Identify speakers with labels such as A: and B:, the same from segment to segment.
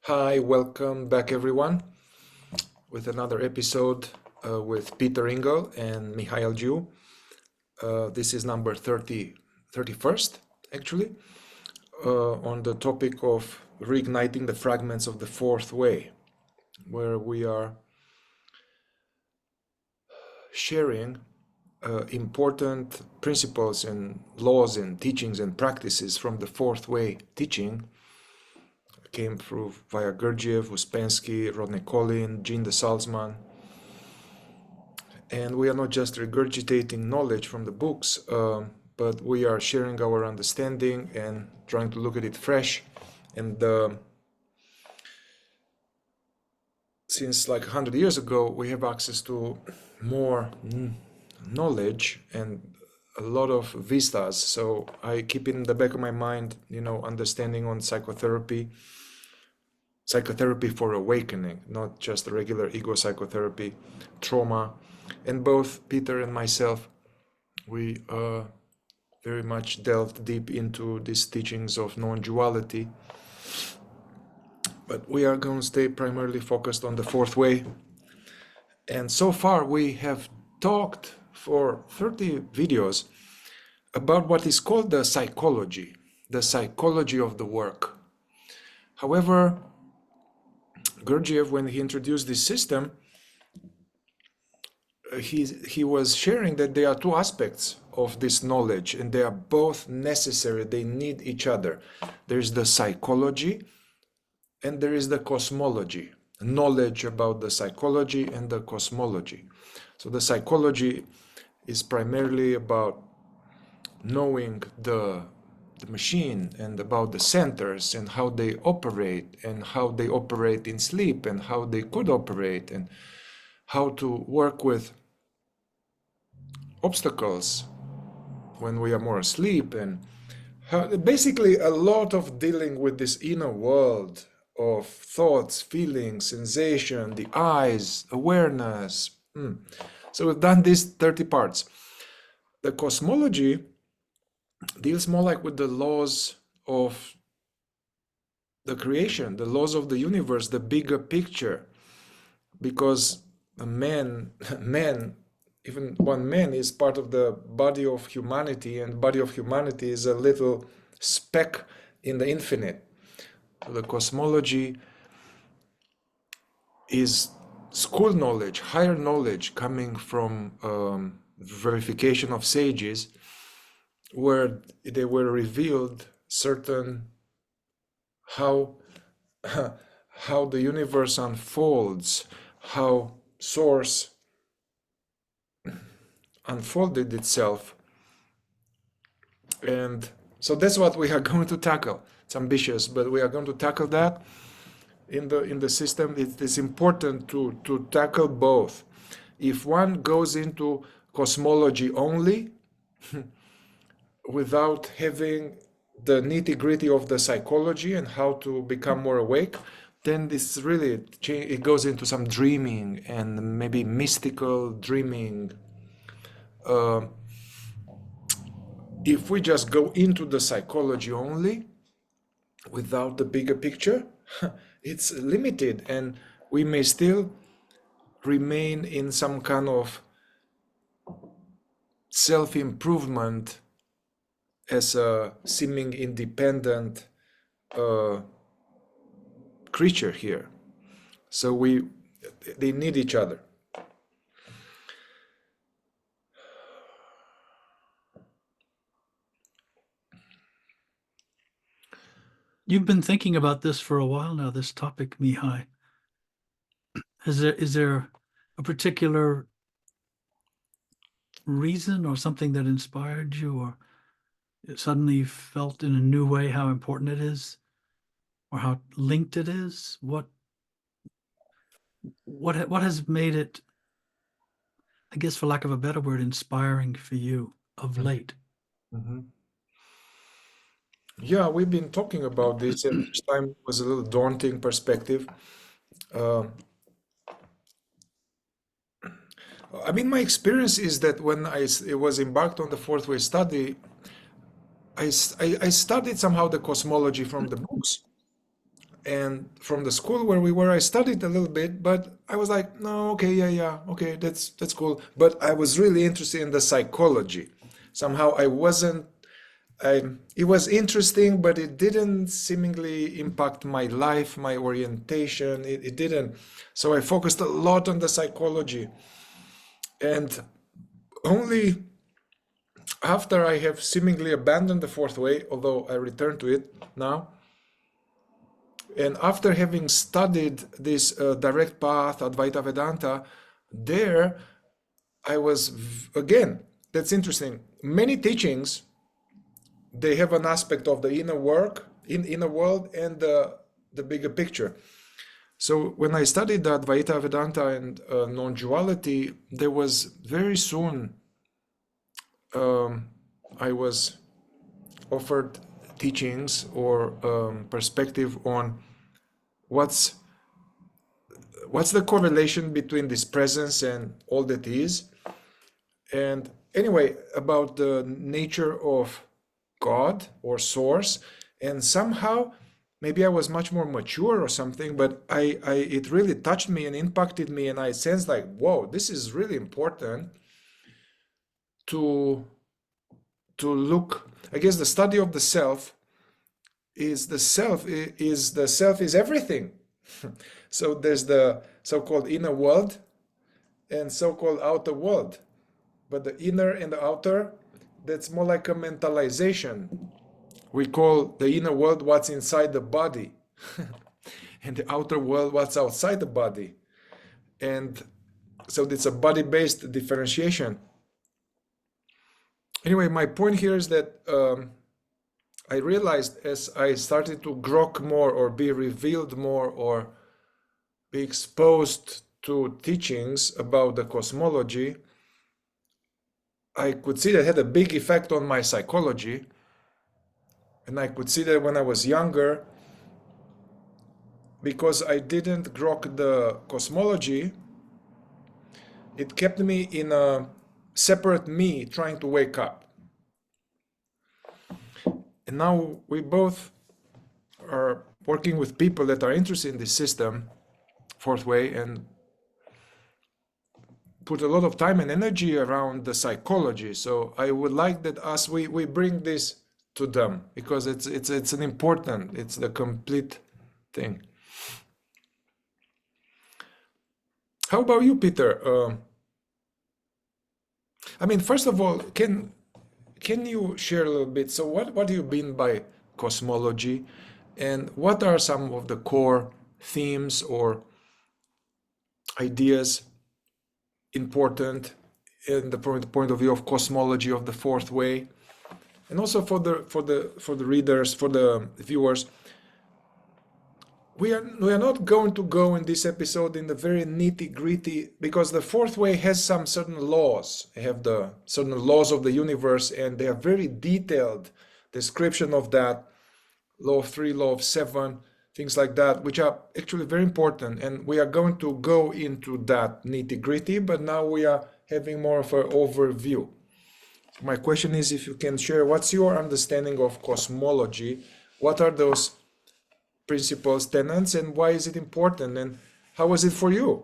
A: Hi, welcome back everyone with another episode with Peter Ingle and Mihai Algiu. This is number 31st, actually, on the topic of reigniting the fragments of the fourth way, where we are sharing important principles and laws and teachings and practices from the fourth way teaching. Came through via Gurdjieff, Uspensky, Rodney Collin, Jean de Salzman. And we are not just regurgitating knowledge from the books, but we are sharing our understanding and trying to look at it fresh. And since like 100 years ago, we have access to more knowledge and a lot of vistas. So I keep in the back of my mind, understanding on psychotherapy for awakening, not just regular ego psychotherapy, trauma. And both Peter and myself, we very much delved deep into these teachings of non-duality. But we are going to stay primarily focused on the fourth way. And so far we have talked for 30 videos about what is called the psychology of the work. However, Gurdjieff, when he introduced this system, he was sharing that there are two aspects of this knowledge, and they are both necessary. They need each other. There's the psychology, and there is the cosmology. Knowledge about the psychology and the cosmology. So the psychology is primarily about knowing the machine and about the centers and how they operate in sleep and how they could operate and how to work with obstacles when we are more asleep, and basically a lot of dealing with this inner world of thoughts, feelings, sensation, the eyes, awareness. So we've done these 30 parts. The cosmology deals more like with the laws of the creation, the laws of the universe, the bigger picture, because a man, even one man is part of the body of humanity, and the body of humanity is a little speck in the infinite. So the cosmology is school knowledge, higher knowledge coming from verification of sages, where they were revealed certain how the universe unfolds, how source unfolded itself. And so that's what we are going to tackle. It's ambitious, but we are going to tackle that in the system. It is important to tackle both. If one goes into cosmology only without having the nitty-gritty of the psychology and how to become more awake, then this really it goes into some dreaming and maybe mystical dreaming. If we just go into the psychology only without the bigger picture, it's limited, and we may still remain in some kind of self-improvement as a seeming independent creature here. So they need each other.
B: You've been thinking about this for a while now, this topic, Mihai. Is there a particular reason or something that inspired you, or suddenly you felt in a new way how important it is, or how linked it is? What has made it, I guess, for lack of a better word, inspiring for you of late?
A: Yeah, we've been talking about this, and each time was a little daunting perspective. I mean, my experience is that when I was embarked on the fourth way study, I studied somehow the cosmology from the books. And from the school where we were, I studied a little bit, but I was like, no, okay, yeah, okay, that's cool. But I was really interested in the psychology. Somehow I wasn't. It was interesting, but it didn't seemingly impact my life, my orientation. It didn't. So I focused a lot on the psychology, and only after I have seemingly abandoned the fourth way, although I return to it now, and after having studied this direct path, Advaita Vedanta, there I was, again, that's interesting. Many teachings, they have an aspect of the inner work, inner world, and the bigger picture. So when I studied the Advaita Vedanta and non-duality, there was very soon I was offered teachings or perspective on what's the correlation between this presence and all that is. And anyway, about the nature of God or source, and somehow maybe I was much more mature or something, but it really touched me and impacted me, and I sensed like, whoa, this is really important to look. I guess the study of the self is everything. So there's the so-called inner world and so-called outer world. But the inner and the outer, that's more like a mentalization. We call the inner world what's inside the body, and the outer world what's outside the body. And so it's a body-based differentiation. Anyway, my point here is that I realized as I started to grok more or be revealed more or be exposed to teachings about the cosmology, I could see that had a big effect on my psychology. And I could see that when I was younger, because I didn't grok the cosmology, it kept me in a separate me trying to wake up. And now we both are working with people that are interested in this system, fourth way, and put a lot of time and energy around the psychology. So I would like that we bring this to them, because it's an important, it's the complete thing. How about you, Peter? I mean, first of all, can you share a little bit? So what do you mean by cosmology, and what are some of the core themes or ideas important in the point of view of cosmology of the fourth way? And also for the readers, for the viewers, we are not going to go in this episode in the very nitty-gritty, because the fourth way has some certain laws. They have the certain laws of the universe, and they are very detailed description of that. Law of 3, law of 7, things like that, which are actually very important. And we are going to go into that nitty-gritty, but now we are having more of an overview. My question is if you can share what's your understanding of cosmology, what are those principles, tenets, and why is it important, and how was it for you?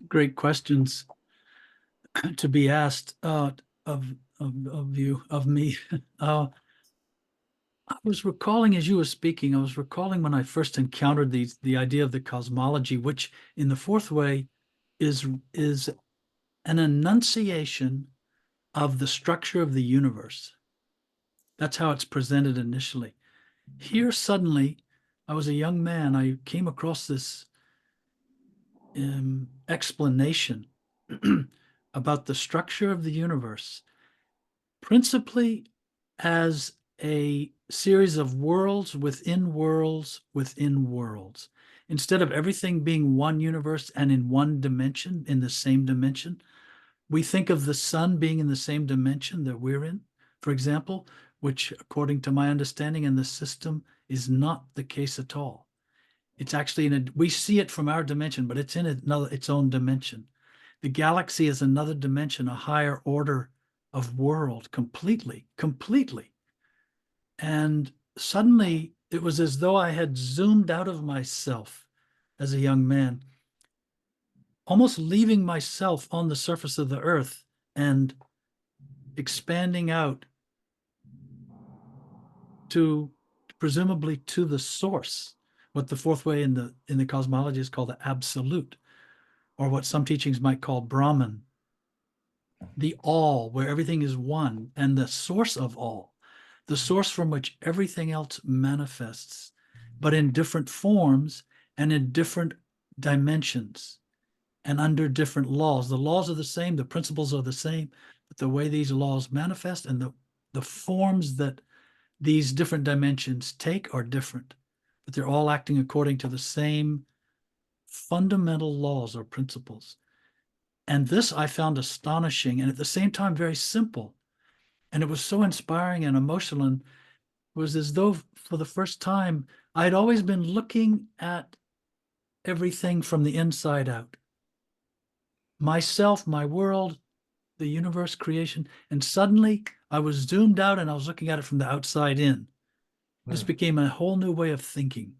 B: Great questions to be asked of you, of me. I was recalling as you were speaking, I was recalling when I first encountered the idea of the cosmology, which in the fourth way is an enunciation of the structure of the universe. That's how it's presented initially. Here, suddenly, I was a young man. I came across this explanation about the structure of the universe, principally as a series of worlds within worlds within worlds. Instead of everything being one universe and in one dimension, in the same dimension, we think of the sun being in the same dimension that we're in, for example, which, according to my understanding in the system, is not the case at all. It's actually we see it from our dimension, but it's in its own dimension. The galaxy is another dimension, a higher order of world completely, completely. And suddenly it was as though I had zoomed out of myself as a young man, almost leaving myself on the surface of the earth and expanding out to presumably to the source, what the fourth way in the cosmology is called the absolute, or what some teachings might call Brahman, the all, where everything is one, and the source of all, the source from which everything else manifests, but in different forms and in different dimensions and under different laws. The laws are the same, the principles are the same, but the way these laws manifest and the forms that these different dimensions take are different, but they're all acting according to the same fundamental laws or principles. And this I found astonishing and at the same time very simple. And it was so inspiring and emotional, and it was as though for the first time I had always been looking at everything from the inside out. Myself, my world, the universe, creation, and suddenly I was zoomed out and I was looking at it from the outside in. This
A: Mm.
B: became a whole new way of thinking.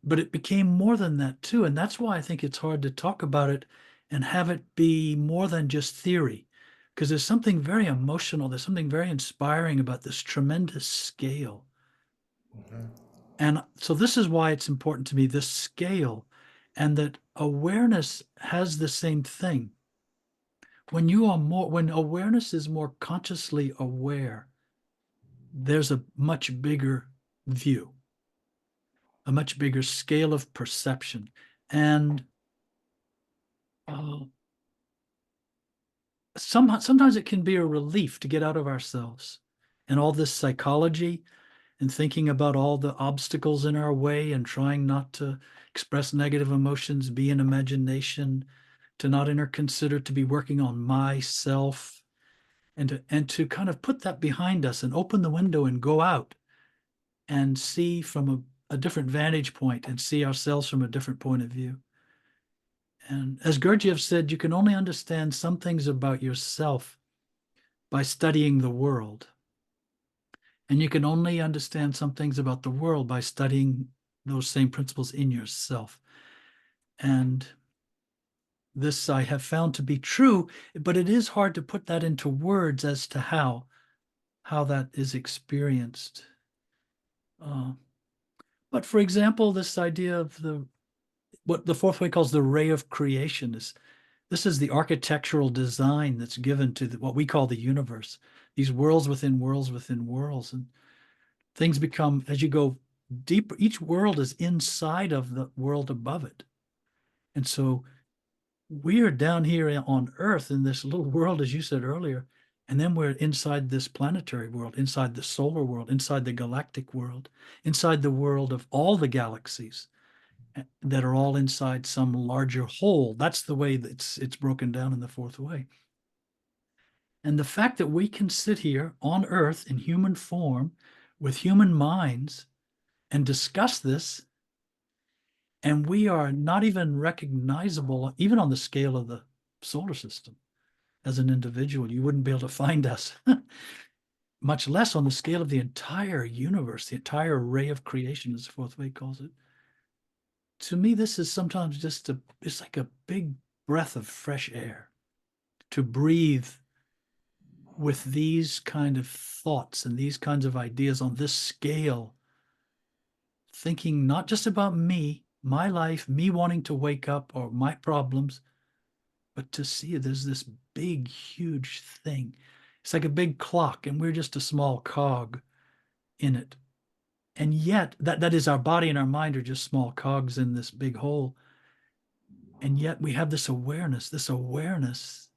B: But it became more than that too. And that's why I think it's hard to talk about it and have it be more than just theory, because there's something very emotional, there's something very inspiring about this tremendous scale.
A: Mhm.
B: And so this is why it's important to me, this scale, and that awareness has the same thing. When awareness is more consciously aware, there's a much bigger view, a much bigger scale of perception. And uh, sometimes it can be a relief to get out of ourselves and all this psychology and thinking about all the obstacles in our way and trying not to express negative emotions, be in imagination, to not consider to be working on myself, and to kind of put that behind us and open the window and go out and see from a different vantage point and see ourselves from a different point of view. And as Gurdjieff said, you can only understand some things about yourself by studying the world. And you can only understand some things about the world by studying those same principles in yourself. And this I have found to be true, but it is hard to put that into words as to how that is experienced. Uh, but for example, this idea of what the fourth way calls the ray of creation is this is the architectural design that's given to what we call the universe, these worlds within worlds within worlds. And things become, as you go deeper, each world is inside of the world above it. And so we are down here on Earth in this little world, as you said earlier, and then we're inside this planetary world, inside the solar world, inside the galactic world, inside the world of all the galaxies that are all inside some larger whole. That's the way that it's broken down in the fourth way. And the fact that we can sit here on Earth in human form with human minds and discuss this, and we are not even recognizable, even on the scale of the solar system as an individual. You wouldn't be able to find us, much less on the scale of the entire universe, the entire array of creation, as the fourth way calls it. To me, this is sometimes it's like a big breath of fresh air to breathe with these kind of thoughts and these kinds of ideas on this scale, thinking not just about me, my life, me wanting to wake up or my problems, but to see there's this big, huge thing. It's like a big clock, and we're just a small cog in it. And yet, that is our body and our mind are just small cogs in this big whole. And yet we have this awareness. This awareness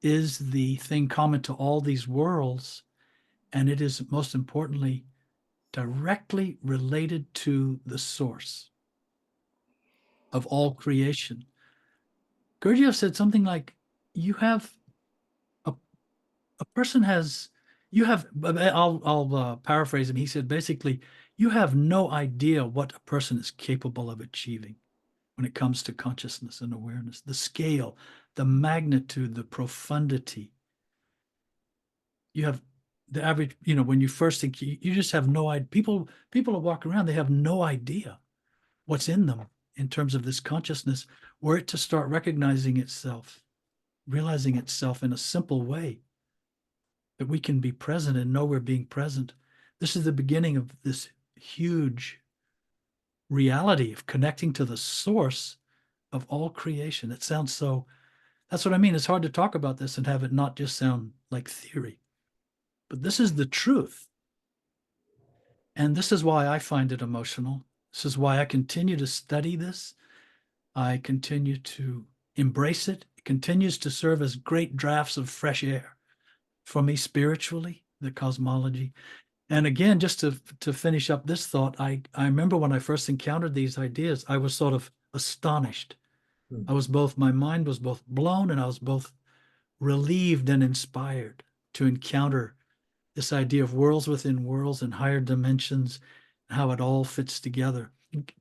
B: is the thing common to all these worlds. And it is most importantly directly related to the source of all creation. Gurdjieff said something like, you have a, a person has, you have, I'll paraphrase him. He said, basically, you have no idea what a person is capable of achieving when it comes to consciousness and awareness, the scale, the magnitude, the profundity. you have the average, when you first think, you just have no idea. People are walking around, they have no idea what's in them in terms of this consciousness, were it to start recognizing itself, realizing itself in a simple way, that we can be present and know we're being present. This is the beginning of this huge reality of connecting to the source of all creation. It sounds so, that's what I mean. It's hard to talk about this and have it not just sound like theory. But this is the truth. And this is why I find it emotional. This is why I continue to study this. I continue to embrace it. It continues to serve as great drafts of fresh air for me spiritually, the cosmology. And again, just to finish up this thought, I remember when I first encountered these ideas, I was sort of astonished. My mind was both blown, and I was both relieved and inspired to encounter this idea of worlds within worlds and higher dimensions, how it all fits together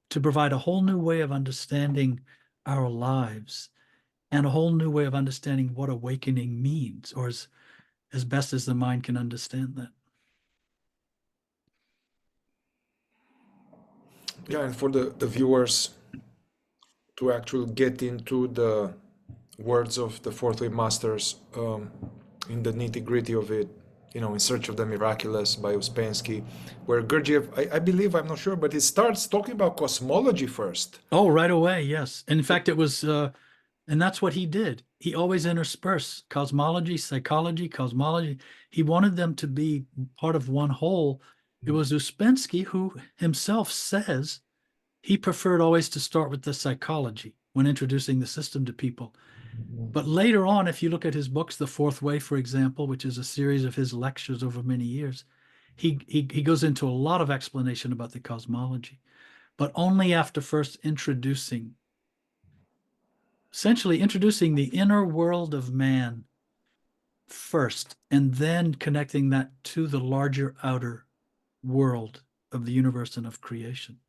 B: to provide a whole new way of understanding our lives and a whole new way of understanding what awakening means, or as best as the mind can understand that.
A: Yeah, and for the viewers to actually get into the words of the fourth way masters, in the nitty gritty of it, In Search of the Miraculous by Uspensky, where Gurdjieff, I believe, I'm not sure, but he starts talking about cosmology first.
B: Oh, right away, yes. And in fact, it was, and that's what he did. He always interspersed cosmology, psychology, cosmology. He wanted them to be part of one whole. It was Uspensky who himself says he preferred always to start with the psychology when introducing the system to people. But later on, if you look at his books, The Fourth Way, for example, which is a series of his lectures over many years, he goes into a lot of explanation about the cosmology, but only after first essentially introducing the inner world of man first, and then connecting that to the larger outer world of the universe and of creation.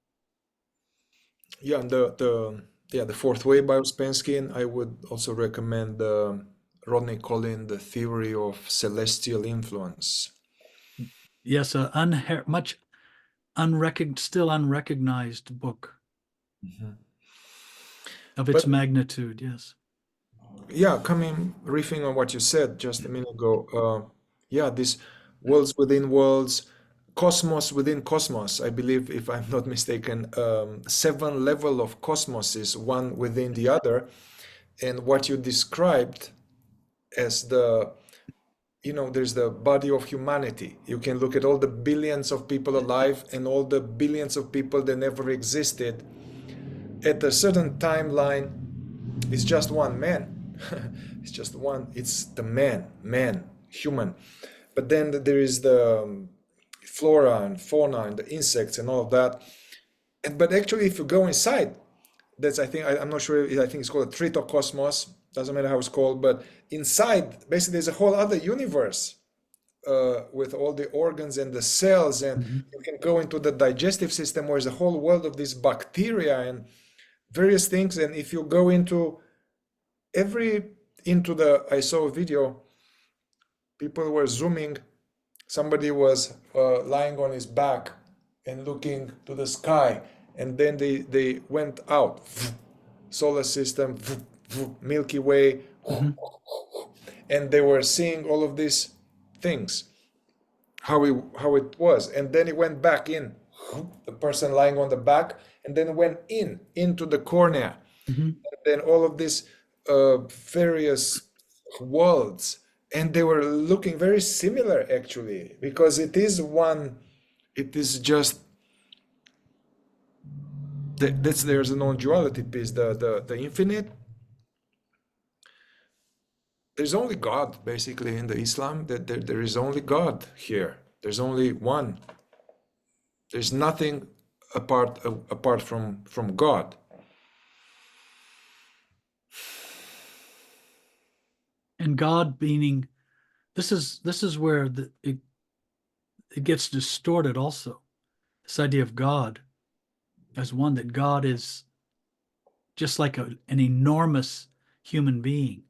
A: Yeah, and the Fourth Way by Uspensky, and I would also recommend Rodney Collin, The Theory of Celestial Influence.
B: Yes, a much still unrecognized book of its
A: But
B: magnitude. Yes.
A: yeah, riffing on what you said just a minute ago, yeah, this worlds within worlds, cosmos within cosmos. I believe, if I'm not mistaken, 7 level of cosmoses, one within the other. And what you described as there's the body of humanity. You can look at all the billions of people alive and all the billions of people that never existed. At a certain timeline, it's just one man. It's just one. It's the man, human. But then there is the flora and fauna and the insects and all of that. But actually, if you go inside, I'm not sure. I think it's called a tritocosmos. Doesn't matter how it's called, but inside, basically, there's a whole other universe with all the organs and the cells, and you can go into the digestive system, where there's a whole world of these bacteria and various things. And if you go I saw a video, people were zooming, somebody was lying on his back and looking to the sky, and then they went out, solar system, Milky Way, and they were seeing all of these things, how it was, and then it went back in, the person lying on the back, and then went into the cornea, and then all of these various worlds, and they were looking very similar, actually, because there's a non-duality piece, the infinite. There's only God, basically, in the Islam, that there is only God here. There's only one. There's nothing apart from God.
B: And God meaning, this is where it gets distorted also. This idea of God as one, that God is just like an enormous human being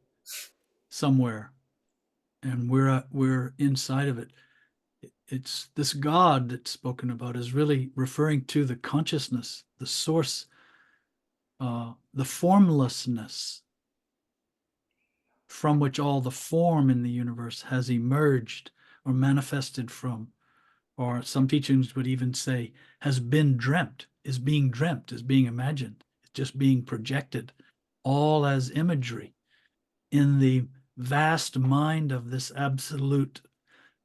B: somewhere and we're inside of it. It's this God that's spoken about is really referring to the consciousness, the source, the formlessness from which all the form in the universe has emerged or manifested from, or some teachings would even say has been dreamt, is being imagined, it's just being projected, all as imagery in the vast mind of this absolute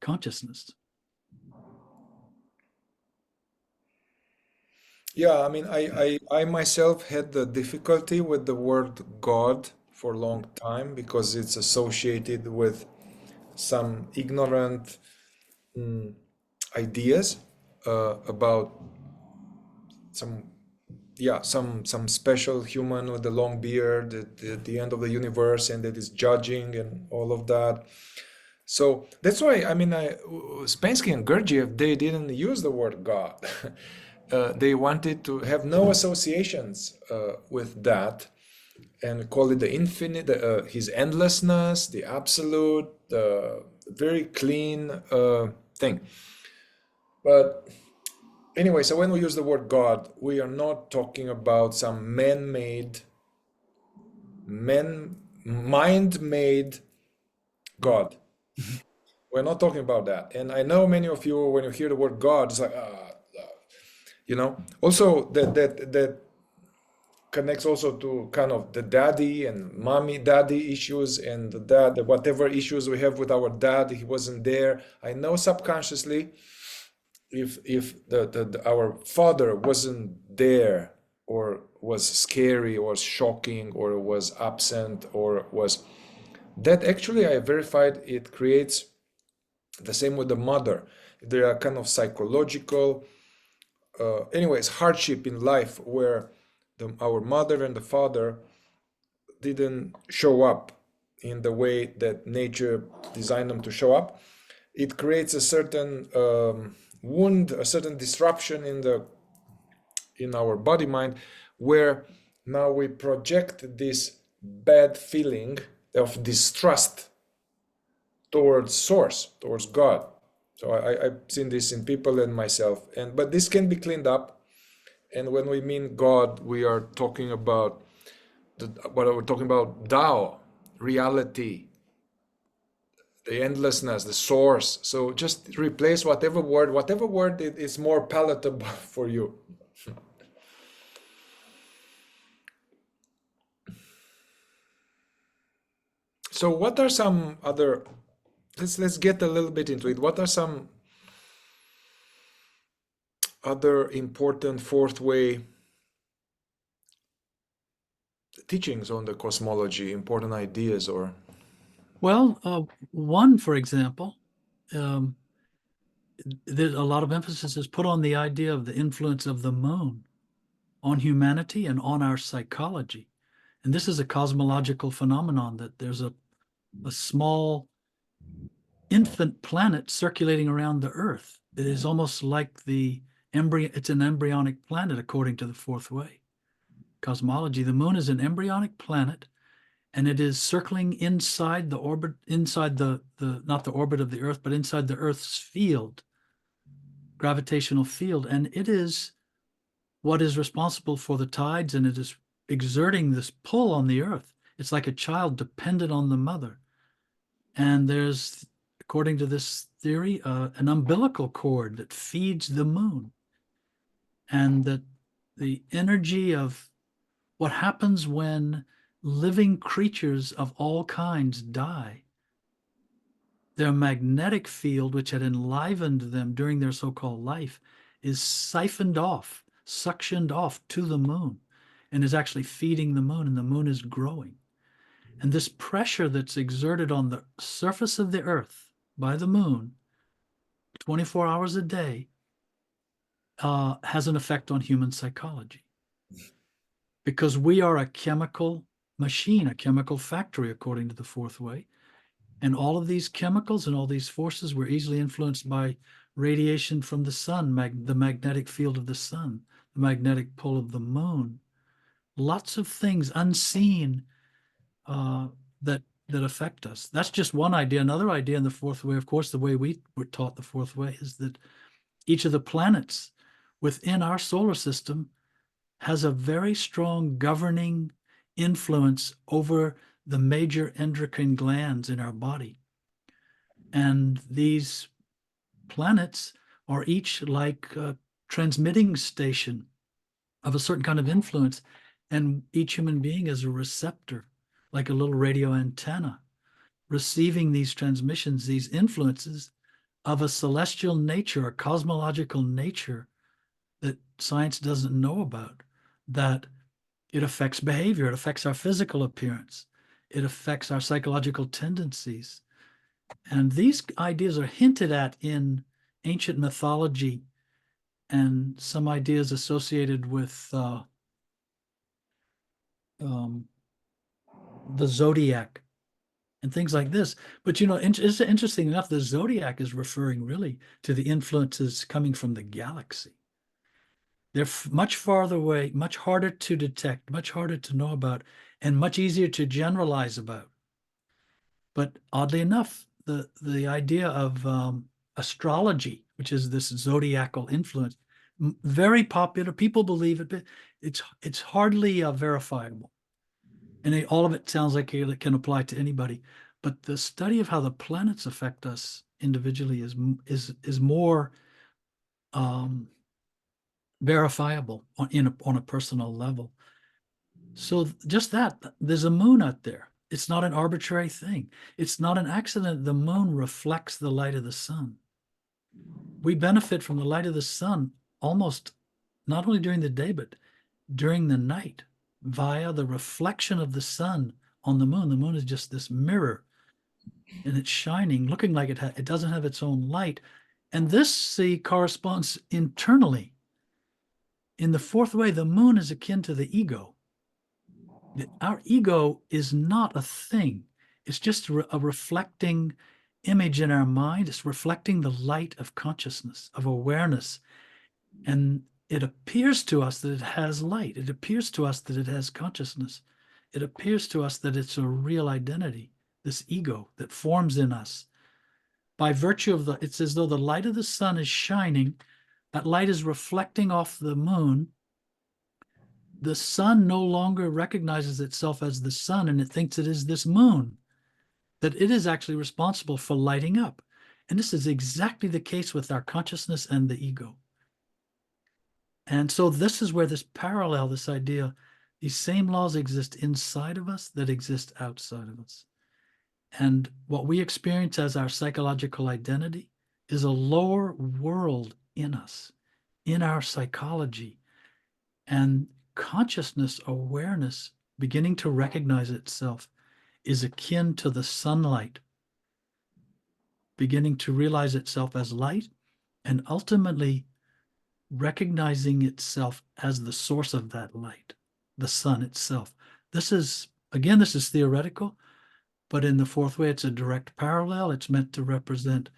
B: consciousness.
A: Yeah, I mean, I myself had the difficulty with the word God for a long time because it's associated with some ignorant ideas about some, yeah, some special human with a long beard at the end of the universe and that is judging and all of that. So that's why, I mean, Spensky and Gurdjieff, they didn't use the word God. They wanted to have no associations with that and call it the infinite, his endlessness, the absolute, the very clean thing. But anyway, so when we use the word God, we are not talking about some mind-made God.
B: Mhm.
A: We're not talking about that. And I know many of you, when you hear the word God, it's like, you know. Also, that connects also to kind of the daddy and mommy daddy issues and the dad, whatever issues we have with our dad, he wasn't there. I know subconsciously, if our father wasn't there or was scary or shocking or was absent or was that, actually I verified it creates the same with the mother. There are kind of psychological anyways hardship in life where our mother and the father didn't show up in the way that nature designed them to show up. It creates a certain wound, a certain disruption in our body mind, where now we project this bad feeling of distrust towards source, towards God. So I've seen this in people and myself, and but this can be cleaned up. And when we mean God, we are talking about what we're talking about: Tao, reality, the endlessness, the source. So just replace whatever word is more palatable for you. So what are some other, let's get a little bit into it. What are some other important fourth way teachings on the cosmology, important ideas or
B: Well, one, for example, um, there's a lot of emphasis is put on the idea of the influence of the moon on humanity and on our psychology. And this is a cosmological phenomenon that there's a small infant planet circulating around the Earth. It is almost like the embryo, it's an embryonic planet according to the fourth way cosmology. The moon is an embryonic planet and it is circling inside the orbit, inside the not the orbit of the Earth, but inside the Earth's field, gravitational field. And it is what is responsible for the tides, and it is exerting this pull on the Earth. It's like a child dependent on the mother. And there's, according to this theory, an umbilical cord that feeds the moon. And that the energy of what happens when living creatures of all kinds die, their magnetic field, which had enlivened them during their so-called life, is siphoned off, suctioned off to the moon, and is actually feeding the moon, and the moon is growing. And this pressure that's exerted on the surface of the Earth by the moon 24 hours a day has an effect on human psychology. Because we are a chemical machine, a chemical factory, according to the fourth way. And all of these chemicals and all these forces were easily influenced by radiation from the sun, the magnetic field of the sun, the magnetic pull of the moon. Lots of things unseen that that affect us. That's just one idea. Another idea in the fourth way, of course, the way we were taught the fourth way is that each of the planets within our solar system has a very strong governing influence over the major endocrine glands in our body. And these planets are each like a transmitting station of a certain kind of influence. And each human being is a receptor, like a little radio antenna, receiving these transmissions, these influences of a celestial nature, a cosmological nature that science doesn't know about, that it affects behavior, it affects our physical appearance, it affects our psychological tendencies. And these ideas are hinted at in ancient mythology and some ideas associated with the zodiac and things like this. But it's interesting enough, the zodiac is referring really to the influences coming from the galaxy. They're much farther away, much harder to detect, much harder to know about, and much easier to generalize about. But oddly enough, the idea of astrology, which is this zodiacal influence, very popular. People believe it, but it's hardly verifiable. And all of it sounds like it can apply to anybody. But the study of how the planets affect us individually is more verifiable on a personal level. So just that, there's a moon out there. It's not an arbitrary thing. It's not an accident. The moon reflects the light of the sun. We benefit from the light of the sun almost not only during the day, but during the night via the reflection of the sun on the moon. The moon is just this mirror and it's shining, looking like it doesn't have its own light. And this, see, corresponds internally. In the fourth way, the moon is akin to the ego. Our ego is not a thing. It's just a reflecting image in our mind. It's reflecting the light of consciousness, of awareness. And it appears to us that it has light. It appears to us that it has consciousness. It appears to us that it's a real identity, this ego that forms in us. By virtue of it's as though the light of the sun is shining. That light is reflecting off the moon. The sun no longer recognizes itself as the sun, and it thinks it is this moon, that it is actually responsible for lighting up. And this is exactly the case with our consciousness and the ego. And so this is where this parallel, this idea, these same laws exist inside of us that exist outside of us. And what we experience as our psychological identity is a lower world in us, in our psychology. And consciousness, awareness, beginning to recognize itself is akin to the sunlight, beginning to realize itself as light and ultimately recognizing itself as the source of that light, the sun itself. This is theoretical, but in the fourth way, it's a direct parallel. It's meant to represent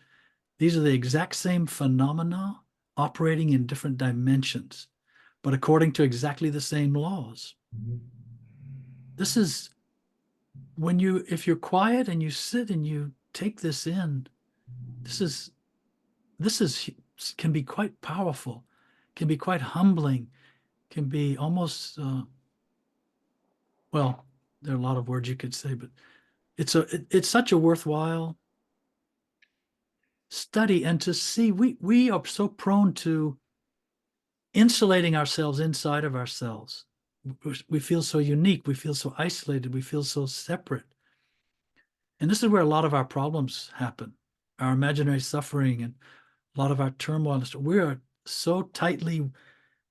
B: these are the exact same phenomena operating in different dimensions, but according to exactly the same laws. This is if you're quiet and you sit and you take this in, this can be quite powerful, can be quite humbling, can be almost, well, there are a lot of words you could say, but it's such a worthwhile study. And to see, we are so prone to insulating ourselves inside of ourselves. We feel so unique. We feel so isolated. We feel so separate. And this is where a lot of our problems happen, our imaginary suffering and a lot of our turmoil. We are so tightly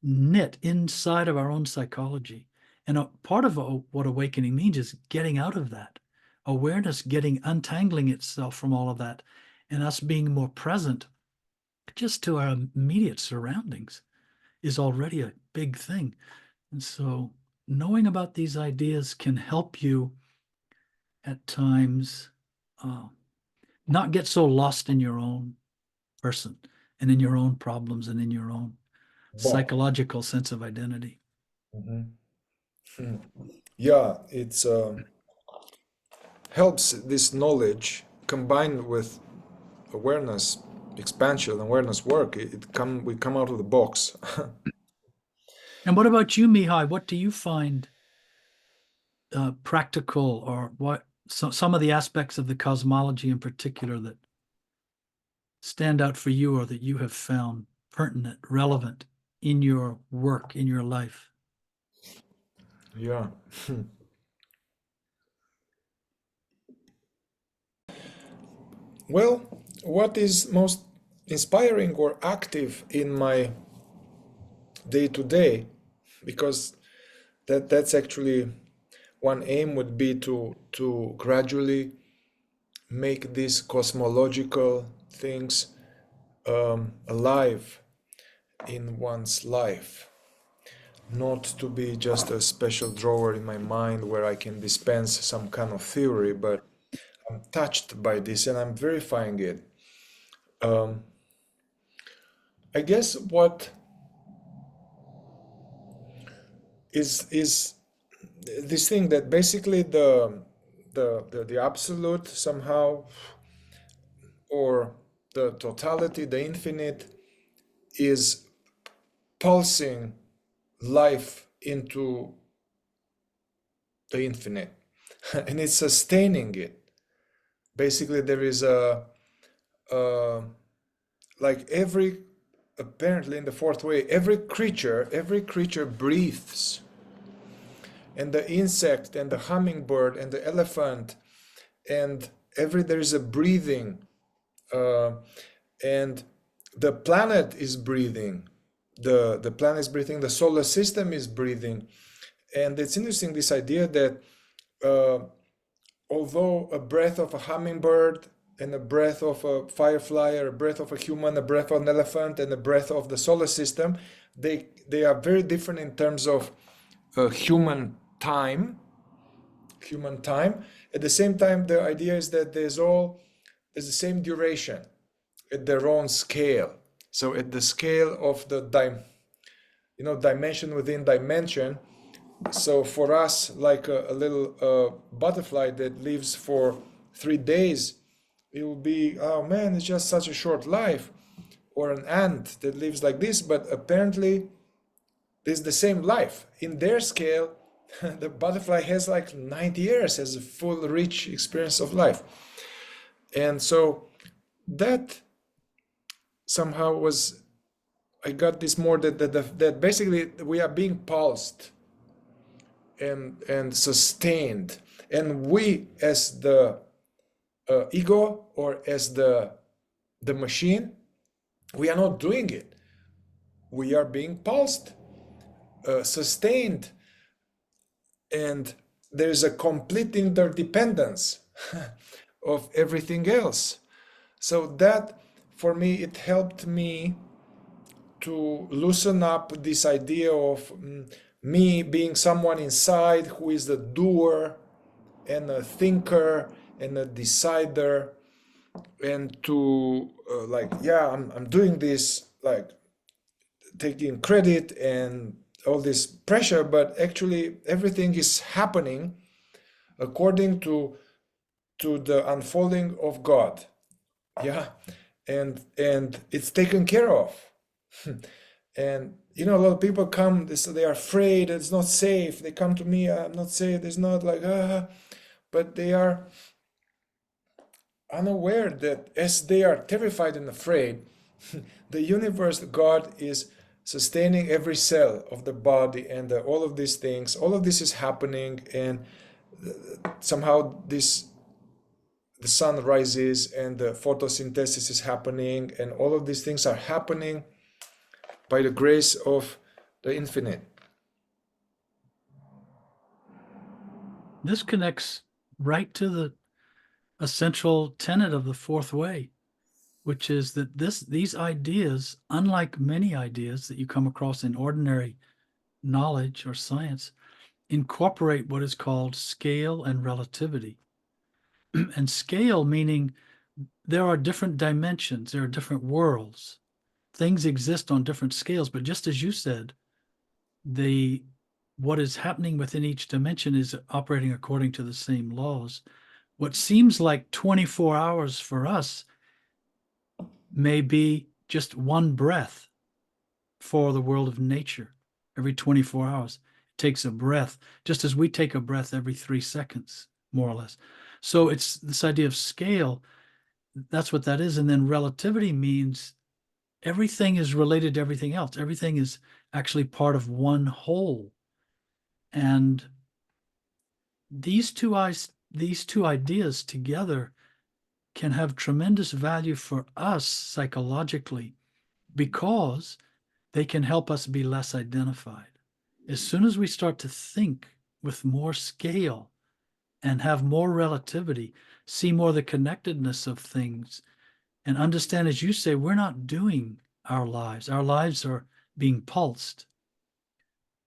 B: knit inside of our own psychology. And a part of what awakening means is getting out of that. Awareness, untangling itself from all of that, and us being more present just to our immediate surroundings is already a big thing. And so knowing about these ideas can help you at times not get so lost in your own person and in your own problems and in your own psychological sense of identity.
A: Yeah, it's helps this knowledge combined with awareness expansion, awareness work. We come out of the box.
B: And what about you, Mihai? What do you find practical, or what some of the aspects of the cosmology in particular that stand out for you, or that you have found pertinent, relevant in your work, in your life?
A: Yeah. Well, what is most inspiring or active in my day to day, because that's actually one aim would be to gradually make these cosmological things alive in one's life, not to be just a special drawer in my mind where I can dispense some kind of theory, but I'm touched by this and I'm verifying it. I guess what is this thing that basically the absolute somehow, or the totality, the infinite, is pulsing life into the infinite and it's sustaining it. Basically, there is uh, like every, apparently in the fourth way, every creature breathes, and the insect and the hummingbird and the elephant, and there is a breathing, uh, and the planet is breathing, the planet is breathing, the solar system is breathing. And it's interesting, this idea that uh, although a breath of a hummingbird and a breath of a firefly, or a breath of a human, a breath of an elephant, and a breath of the solar system, they are very different in terms of human time. At the same time, the idea is that there's the same duration at their own scale. So at the scale of the dimension within dimension. So for us, like a little butterfly that lives for 3 days, it will be, oh man, it's just such a short life. Or an ant that lives like this, but apparently it's the same life. In their scale, the butterfly has like 90 years, has a full, rich experience of life. And so that somehow was, I got this more that basically we are being pulsed and sustained, and we as the ego, or as the machine, we are not doing it. We are being pulsed, sustained, and there's a complete interdependence of everything else. So that, for me, it helped me to loosen up this idea of me being someone inside who is the doer and a thinker and a decider, and to like, yeah, I'm doing this, like taking credit and all this pressure, but actually everything is happening according to the unfolding of God. Yeah. And it's taken care of. And a lot of people come, they are afraid, it's not safe, they come to me, I'm not safe, it's not like but they are unaware that as they are terrified and afraid, the universe, God, is sustaining every cell of the body, and all of these things, all of this is happening, and somehow the sun rises and the photosynthesis is happening, and all of these things are happening by the grace of the infinite.
B: This connects right to the essential tenet of the fourth way, which is that these ideas, unlike many ideas that you come across in ordinary knowledge or science, incorporate what is called scale and relativity. And scale meaning there are different dimensions, there are different worlds. Things exist on different scales, but just as you said, what is happening within each dimension is operating according to the same laws. What seems like 24 hours for us may be just one breath for the world of nature. Every 24 hours, it takes a breath, just as we take a breath every 3 seconds, more or less. So it's this idea of scale. That's what that is. And then relativity means everything is related to everything else. Everything is actually part of one whole. And these two ideas together can have tremendous value for us psychologically because they can help us be less identified. As soon as we start to think with more scale and have more relativity, see more the connectedness of things, and understand, as you say, we're not doing our lives. Our lives are being pulsed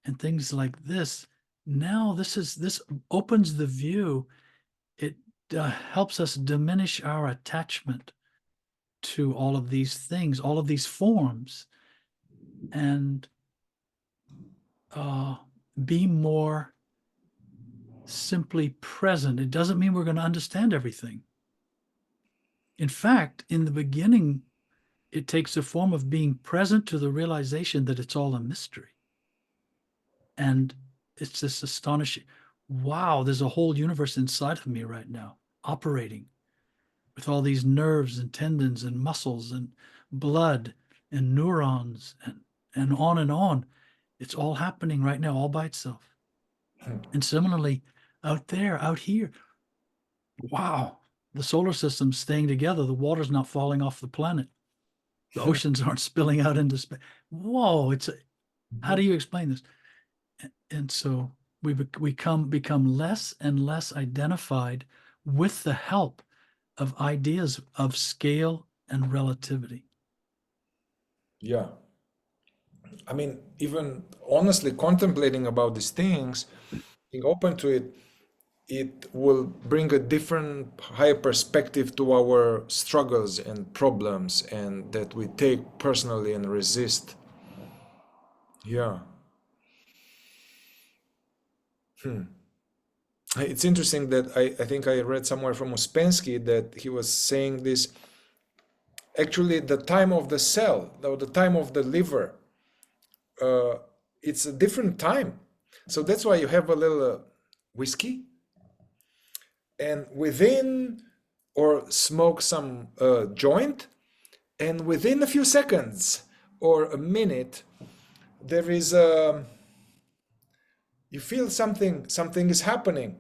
B: and things like this. Now this opens the view. It helps us diminish our attachment to all of these things, all of these forms, and be more simply present. It doesn't mean we're going to understand everything. In fact, in the beginning, it takes the form of being present to the realization that it's all a mystery. And it's this astonishing, wow, there's a whole universe inside of me right now, operating with all these nerves and tendons and muscles and blood and neurons and on and on. It's all happening right now, all by itself. And similarly, out there, out here, wow, the solar system's staying together. The water's not falling off the planet. The oceans aren't spilling out into space. Whoa, how do you explain this? And so we become less and less identified with the help of ideas of scale and relativity.
A: Yeah. I mean, even honestly contemplating about these things, being open to it, it will bring a different, higher perspective to our struggles and problems, and that we take personally and resist. Yeah. It's interesting that I think I read somewhere from Ouspensky that he was saying this. Actually, the time of the cell, or the time of the liver, uh, it's a different time. So that's why you have a little whiskey, and within, or smoke some joint, and within a few seconds or a minute, there is a, you feel something is happening.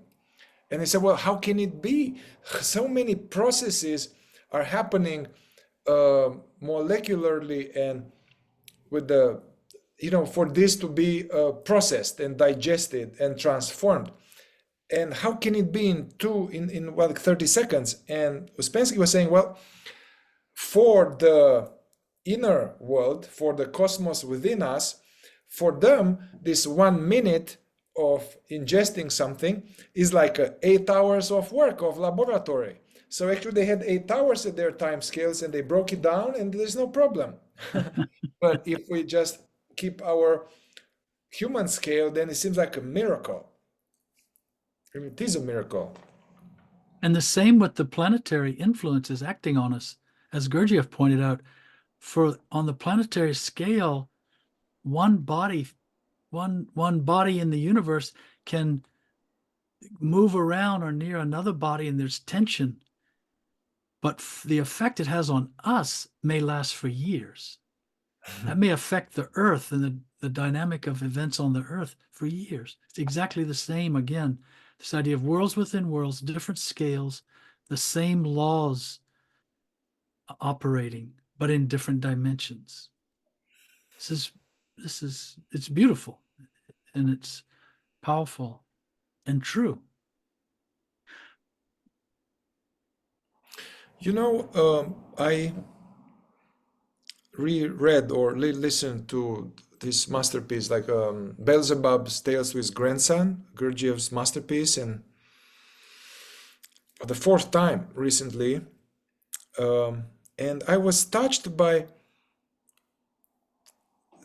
A: And they said, well, how can it be? So many processes are happening molecularly, and with the, for this to be processed and digested and transformed. And how can it be in like 30 seconds? And Ouspensky was saying, well, for the inner world, for the cosmos within us, for them, this 1 minute of ingesting something is like 8 hours of work of laboratory. So actually they had 8 hours at their time scales, and they broke it down, and there's no problem. But if we just keep our human scale, then it seems like a miracle. It is a miracle.
B: And the same with the planetary influences acting on us. As Gurdjieff pointed out, on the planetary scale, one body in the universe can move around or near another body, and there's tension. But the effect it has on us may last for years. That may affect the Earth and the dynamic of events on the Earth for years. It's exactly the same again. This idea of worlds within worlds, different scales, the same laws operating, but in different dimensions. It's beautiful, and it's powerful and true.
A: I reread or listened to this masterpiece, like Beelzebub's Tales to His Grandson, Gurdjieff's masterpiece, and for the fourth time recently. And I was touched by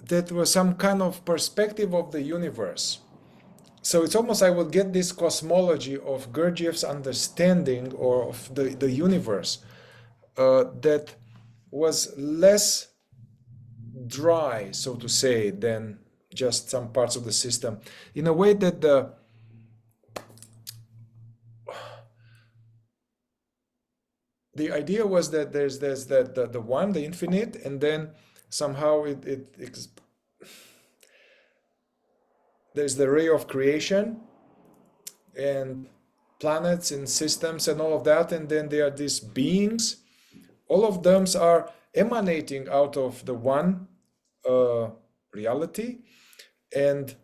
A: that was some kind of perspective of the universe. So it's almost I will get this cosmology of Gurdjieff's understanding or of the universe that was less dry, so to say, than just some parts of the system, in a way that the idea was that there's the one, the infinite, and then somehow there's the ray of creation and planets and systems and all of that, and then there are these beings. All of them are emanating out of the one reality, and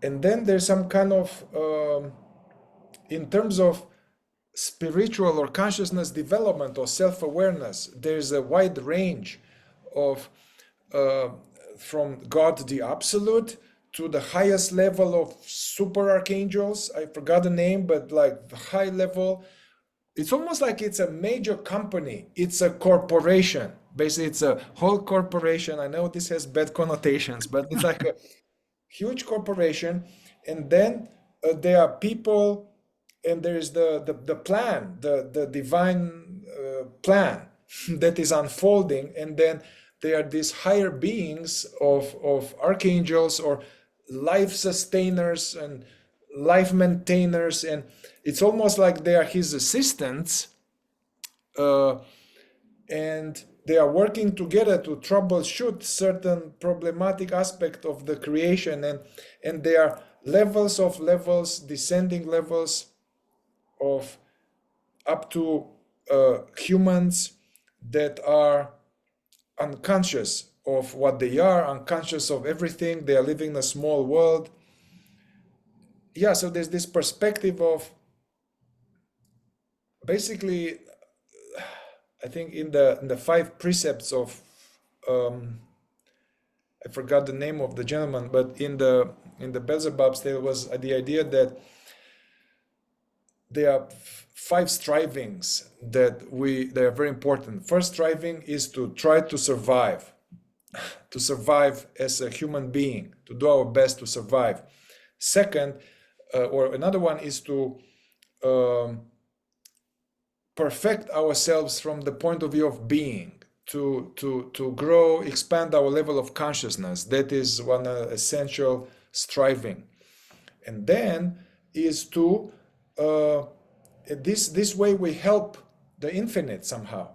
A: then there's some kind of in terms of spiritual or consciousness development or self-awareness, there's a wide range of from God the Absolute to the highest level of super archangels. I forgot the name, but like the high level. It's almost like it's a major company. It's a corporation. Basically, it's a whole corporation. I know this has bad connotations, but it's like a huge corporation. And then there are people, and there is the plan, the divine plan that is unfolding. And then there are these higher beings of archangels or life sustainers and life maintainers, and it's almost like they are his assistants, and they are working together to troubleshoot certain problematic aspect of the creation, and there are levels, descending levels of up to humans that are unconscious of what they are, unconscious of everything. They are living in a small world. Yeah, so there's this perspective of basically, I think in the 5 precepts of I forgot the name of the gentleman, but in the Beelzebub's there was the idea that there are 5 strivings that they are very important. First striving is to try to survive as a human being, to do our best to survive. Second, or another one is to perfect ourselves from the point of view of being, to grow, expand our level of consciousness. That is one essential striving. And then is to this way we help the infinite somehow.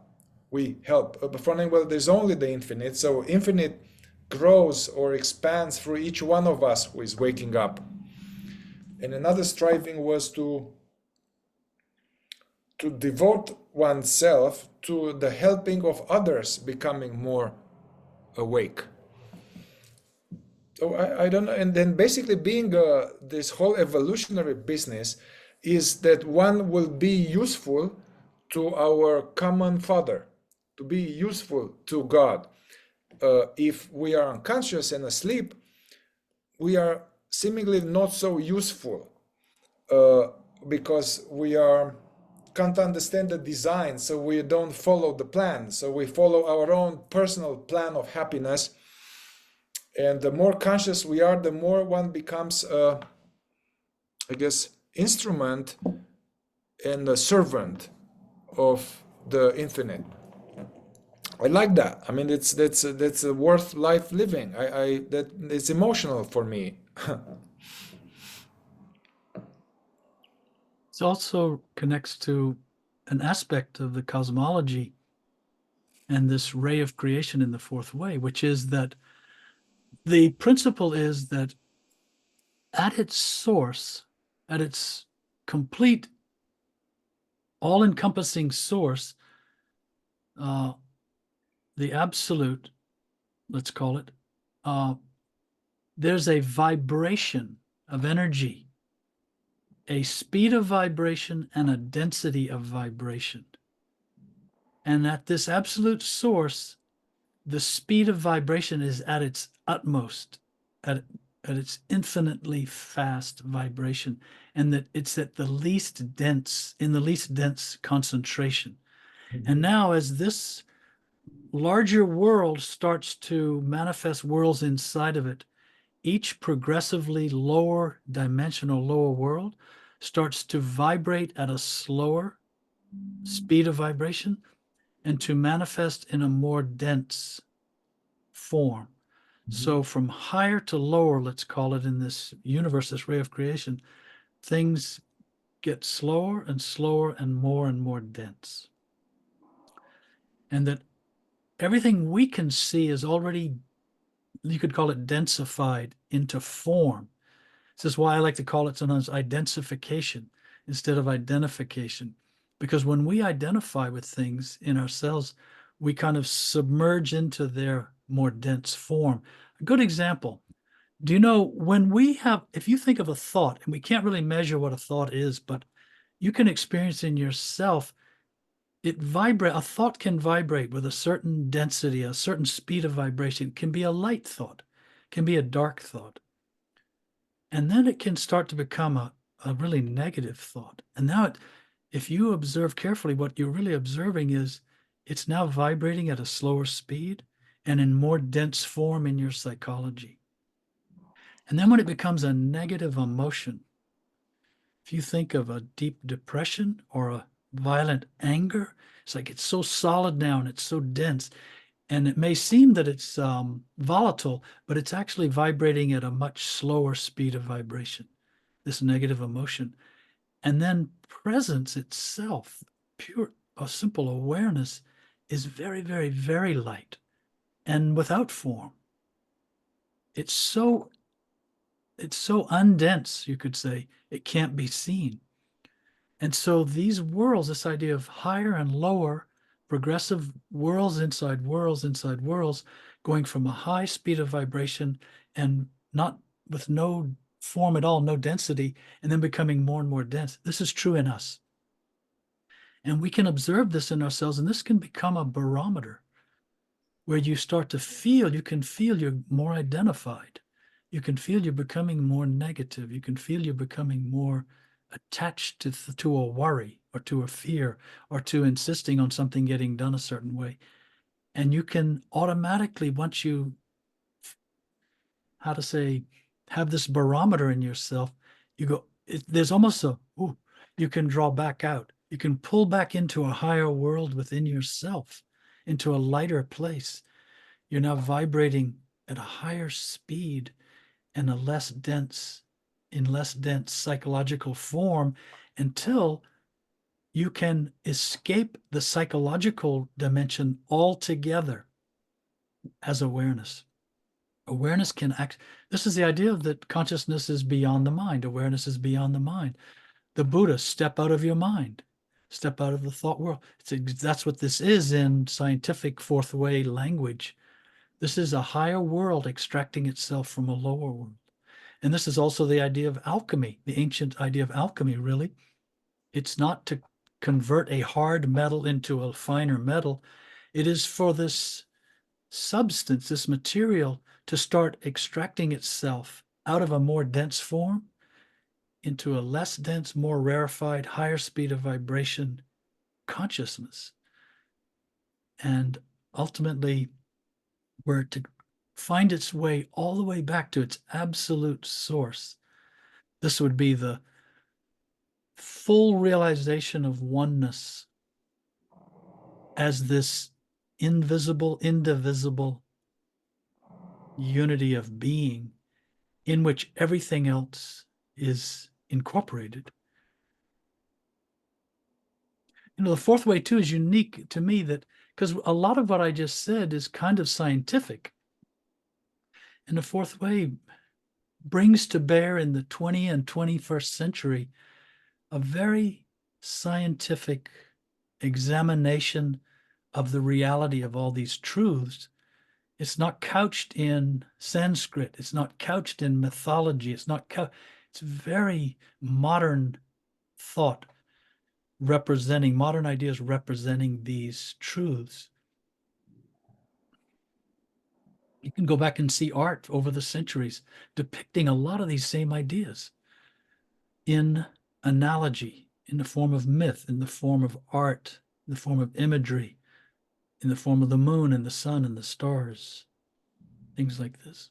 A: We help. But for well, there's only the infinite, so infinite grows or expands through each one of us who is waking up. And another striving was to devote oneself to the helping of others becoming more awake. So I don't know. And then basically being this whole evolutionary business is that one will be useful to our common father, to be useful to God. If we are unconscious and asleep, we are seemingly not so useful because we can't understand the design, so we don't follow the plan. So we follow our own personal plan of happiness. And the more conscious we are, the more one becomes, I guess, instrument and a servant of the infinite. I like that. I mean, that's a worth life living. That it's emotional for me.
B: It also connects to an aspect of the cosmology and this ray of creation in the 4th way, which is that the principle is that at its source, at its complete, all-encompassing source, the absolute, let's call it, there's a vibration of energy, a speed of vibration and a density of vibration. And at this absolute source, the speed of vibration is at its utmost, at its infinitely fast vibration, and that it's at the least dense, in the least dense concentration. And now as this larger world starts to manifest worlds inside of it, each progressively lower dimensional, lower world starts to vibrate at a slower speed of vibration and to manifest in a more dense form. So from higher to lower, let's call it, in this universe, this ray of creation, things get slower and slower and more dense. And that everything we can see is already, you could call it, densified into form. This is why I like to call it sometimes identification instead of identification. Because when we identify with things in ourselves, we kind of submerge into their more dense form. A good example, do you know when we have, if you think of a thought, and we can't really measure what a thought is, but you can experience in yourself, a thought can vibrate with a certain density, a certain speed of vibration. It can be a light thought, can be a dark thought. And then it can start to become a really negative thought. And now if you observe carefully, what you're really observing is it's now vibrating at a slower speed and in more dense form in your psychology. And then when it becomes a negative emotion, if you think of a deep depression or a violent anger, it's like it's so solid now and it's so dense. And it may seem that it's volatile, but it's actually vibrating at a much slower speed of vibration, this negative emotion. And then presence itself, pure, a simple awareness, is very, very, very light and without form. It's so undense, you could say, it can't be seen. And so these worlds, this idea of higher and lower, progressive worlds inside worlds inside worlds, going from a high speed of vibration and not with no form at all, no density, and then becoming more and more dense. This is true in us. And we can observe this in ourselves, and this can become a barometer where you start to feel, you can feel you're more identified. You can feel you're becoming more negative. You can feel you're becoming more attached to a worry or to a fear or to insisting on something getting done a certain way. And you can automatically, once you, how to say, have this barometer in yourself, you go, there's almost ooh, you can draw back out. You can pull back into a higher world within yourself, into a lighter place. You're now vibrating at a higher speed and in less dense psychological form until you can escape the psychological dimension altogether as awareness. Awareness can act. This is the idea that consciousness is beyond the mind. Awareness is beyond the mind. The Buddha, step out of your mind, step out of the thought world. That's what this is in scientific fourth way language. This is a higher world extracting itself from a lower world. And this is also the idea of alchemy, the ancient idea of alchemy, really. It's not to convert a hard metal into a finer metal. It is for this substance, this material, to start extracting itself out of a more dense form into a less dense, more rarefied, higher speed of vibration consciousness. And ultimately, were to find its way all the way back to its absolute source. This would be the full realization of oneness as this invisible, indivisible unity of being in which everything else is incorporated. You know, the fourth way too is unique to me, that because a lot of what I just said is kind of scientific. And the fourth way brings to bear in the 20th and 21st century a very scientific examination of the reality of all these truths. It's not couched in Sanskrit. It's not couched in mythology. It's very modern thought representing, modern ideas representing these truths. You can go back and see art over the centuries depicting a lot of these same ideas in analogy, in the form of myth, in the form of art, in the form of imagery, in the form of the moon and the sun and the stars, things like this.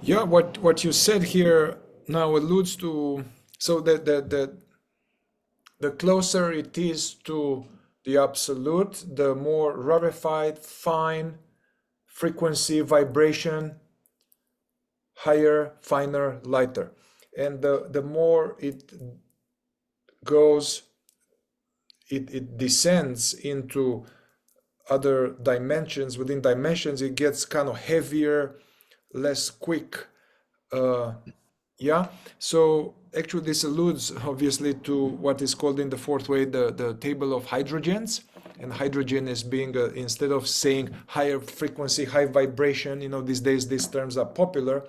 A: Yeah, what you said here now alludes to, so that the closer it is to the absolute, the more rarefied, fine frequency, vibration, higher, finer, lighter. And the more it goes, it descends into other dimensions. Within dimensions, it gets kind of heavier, less quick. Yeah. So actually, this alludes obviously to what is called in the fourth way the table of hydrogens. And hydrogen is being, instead of saying higher frequency, high vibration, these days these terms are popular.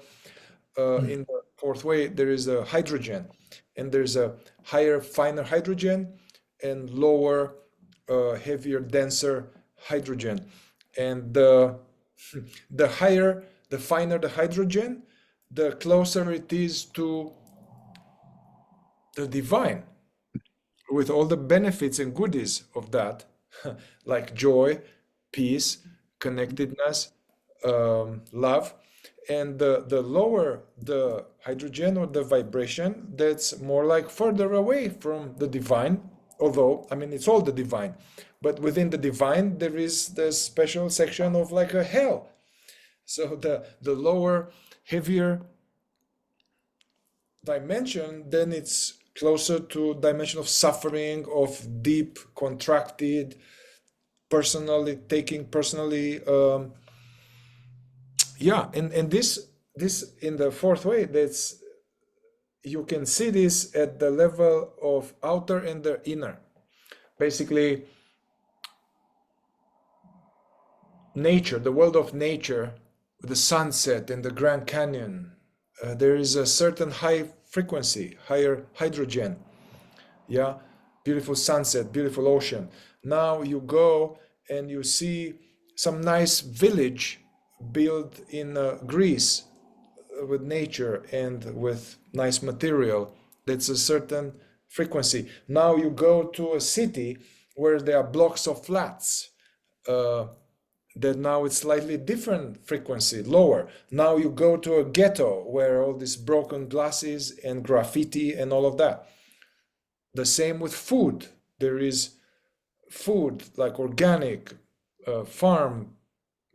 A: In the fourth way, there is a hydrogen, and there's a higher, finer hydrogen, and lower, heavier, denser hydrogen. And the higher, the finer the hydrogen, the closer it is to the divine, with all the benefits and goodies of that, like joy, peace, connectedness, love. And the lower the hydrogen or the vibration, that's more like further away from the divine. Although, I mean, it's all the divine, but within the divine, there is the special section of like a hell. So the lower, heavier dimension, then it's closer to dimension of suffering, of deep, contracted, personally taking personally. Yeah, and this in the fourth way, that's, you can see this at the level of outer and the inner. Basically, nature, the world of nature, the sunset and the Grand Canyon, there is a certain high frequency, higher hydrogen. Yeah, beautiful sunset, beautiful ocean. Now you go and you see some nice village built in Greece, with nature and with nice material. That's a certain frequency. Now you go to a city where there are blocks of flats. That now it's slightly different frequency, lower. Now you go to a ghetto where all these broken glasses and graffiti and all of that. The same with food. There is food like organic, farm.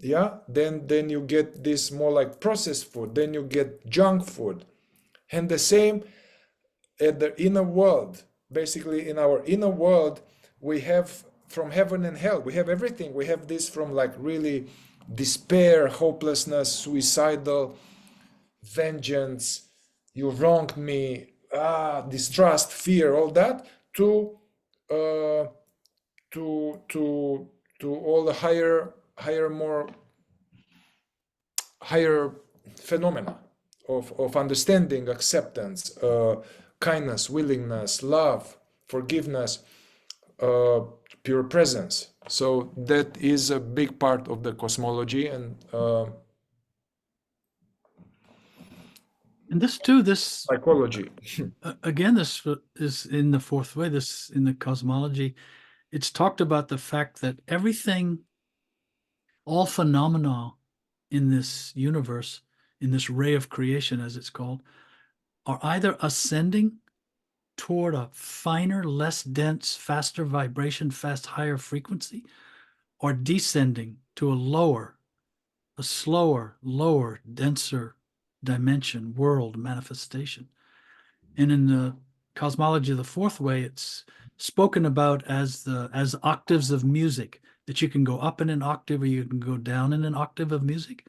A: Yeah, then you get this more like processed food. Then you get junk food, and the same at the inner world. Basically, in our inner world, we have from heaven and hell. We have everything. We have this from like really despair, hopelessness, suicidal, vengeance, you wronged me, distrust, fear, all that, to uh, to all the higher phenomena of understanding, acceptance, kindness, willingness, love, forgiveness, pure presence. So that is a big part of the cosmology. And
B: this too, this
A: psychology.
B: again, this is in the fourth way, this in the cosmology, it's talked about the fact that everything, all phenomena in this universe, in this ray of creation, as it's called, are either ascending toward a finer, less dense, faster vibration, higher frequency, or descending to a slower, lower, denser dimension, world manifestation. And in the cosmology of the fourth way, it's spoken about as octaves of music, that you can go up in an octave or you can go down in an octave of music.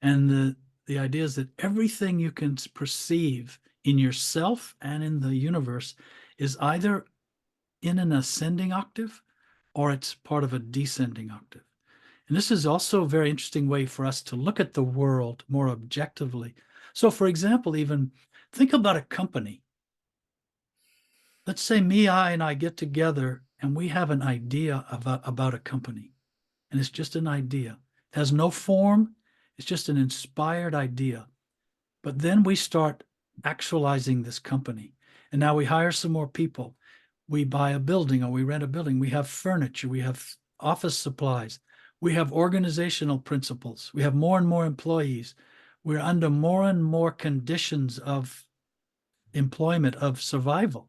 B: And the idea is that everything you can perceive in yourself and in the universe is either in an ascending octave or it's part of a descending octave. And this is also a very interesting way for us to look at the world more objectively. So, for example, even think about a company. Let's say Mihai and I get together and we have an idea about a company, and it's just an idea. It has no form. It's just an inspired idea. But then we start actualizing this company. And now we hire some more people. We buy a building or we rent a building. We have furniture. We have office supplies. We have organizational principles. We have more and more employees. We're under more and more conditions of employment, of survival.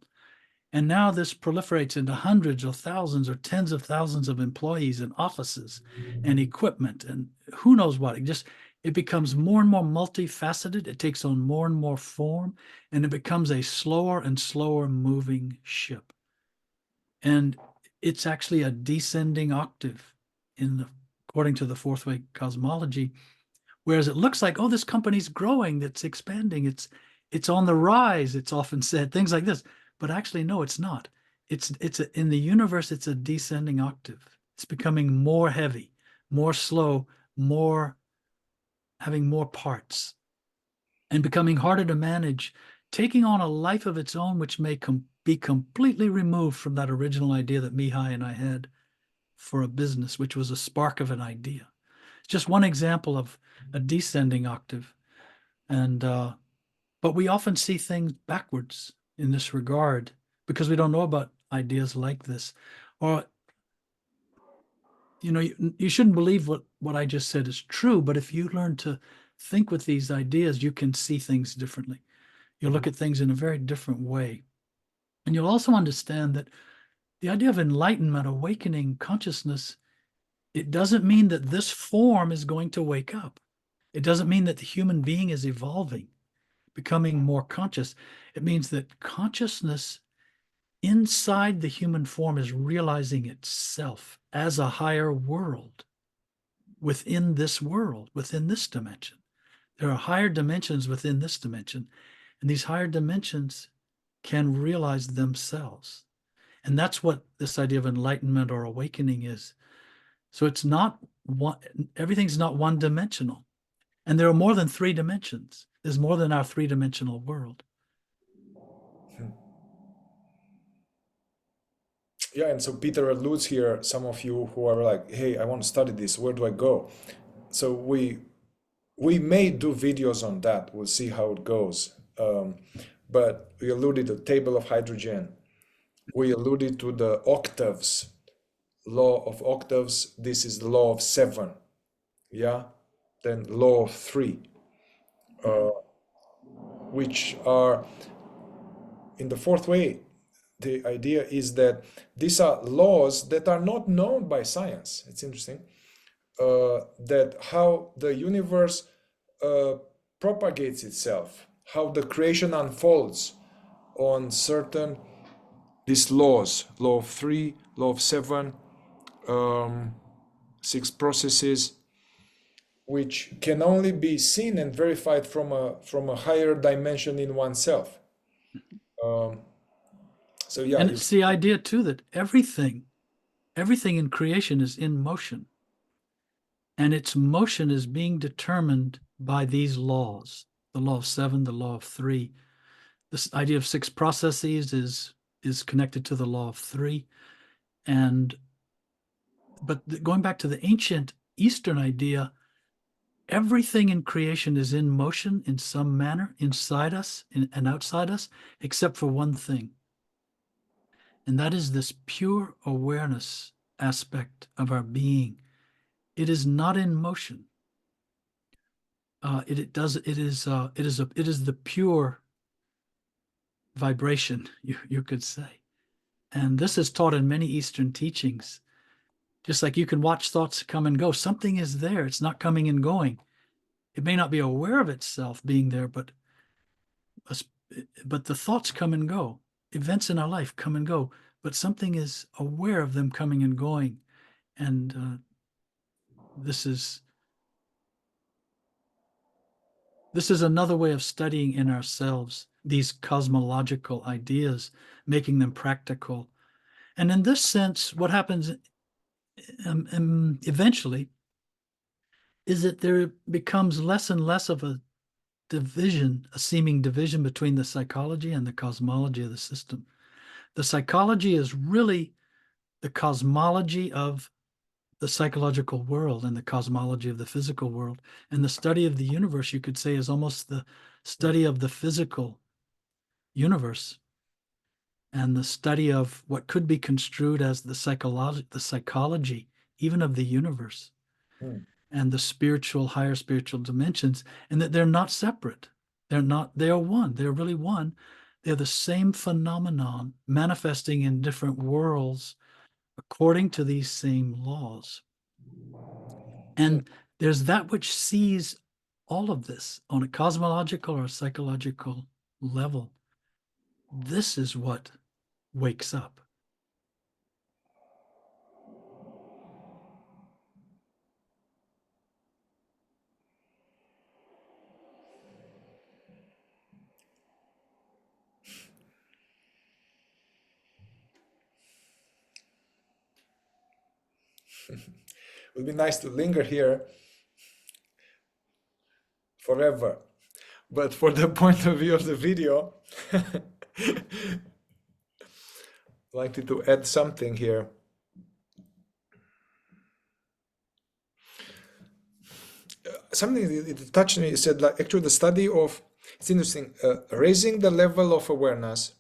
B: And now this proliferates into hundreds or thousands or tens of thousands of employees and offices and equipment and who knows what. It becomes more and more multifaceted. It takes on more and more form, and it becomes a slower and slower moving ship. And it's actually a descending octave according to the fourth way cosmology. Whereas it looks like, oh, this company's growing, it's expanding, it's on the rise, it's often said, things like this. But actually, no, it's not. In the universe, it's a descending octave. It's becoming more heavy, more slow, having more parts, and becoming harder to manage, taking on a life of its own, which may be completely removed from that original idea that Mihai and I had for a business, which was a spark of an idea. It's just one example of a descending octave. But we often see things backwards in this regard because we don't know about ideas like this. Or, you shouldn't believe what I just said is true, but if you learn to think with these ideas, you can see things differently. You'll look at things in a very different way. And you'll also understand that the idea of enlightenment, awakening consciousness, it doesn't mean that this form is going to wake up. It doesn't mean that the human being is evolving, becoming more conscious. It means that consciousness inside the human form is realizing itself as a higher world within this world, within this dimension. There are higher dimensions within this dimension, and these higher dimensions can realize themselves. And that's what this idea of enlightenment or awakening is. So it's not one, everything's not one dimensional. And there are more than three dimensions. There's more than our three-dimensional world.
A: Yeah, and so Peter alludes here, some of you who are like, hey, I want to study this, where do I go? So we may do videos on that. We'll see how it goes. But we alluded to the table of hydrogen. We alluded to the octaves, law of octaves. This is the law of 7. Yeah. Then law of 3, which are in the fourth way. The idea is that these are laws that are not known by science. It's interesting that how the universe propagates itself, how the creation unfolds on certain these laws, law of 3, law of 7, 6 processes, which can only be seen and verified from a higher dimension in oneself. So yeah,
B: and it's the idea too that everything in creation is in motion, and its motion is being determined by these laws: the law of 7, the law of 3. This idea of 6 processes is connected to the law of 3. But going back to the ancient Eastern idea, everything in creation is in motion in some manner, inside us and outside us, except for one thing. And that is this pure awareness aspect of our being. It is not in motion. It is the pure vibration, you could say. And this is taught in many Eastern teachings. Just like you can watch thoughts come and go, something is there. It's not coming and going. It may not be aware of itself being there, but the thoughts come and go. Events in our life come and go, but something is aware of them coming and going. And this is another way of studying in ourselves these cosmological ideas, making them practical. And in this sense, what happens eventually is that there becomes less and less of a division, a seeming division between the psychology and the cosmology of the system. The psychology is really the cosmology of the psychological world and the cosmology of the physical world. And the study of the universe, you could say, is almost the study of the physical universe and the study of what could be construed as the psychology even of the universe. and the spiritual, higher spiritual dimensions, and that they're not separate. They're not, they are one. They're really one. They're the same phenomenon manifesting in different worlds according to these same laws. And there's that which sees all of this on a cosmological or psychological level. This is what wakes up.
A: It would be nice to linger here forever. But for the point of view of the video, I'd like to add something here. Something that touched me, said, like, actually the study of, it's interesting, raising the level of awareness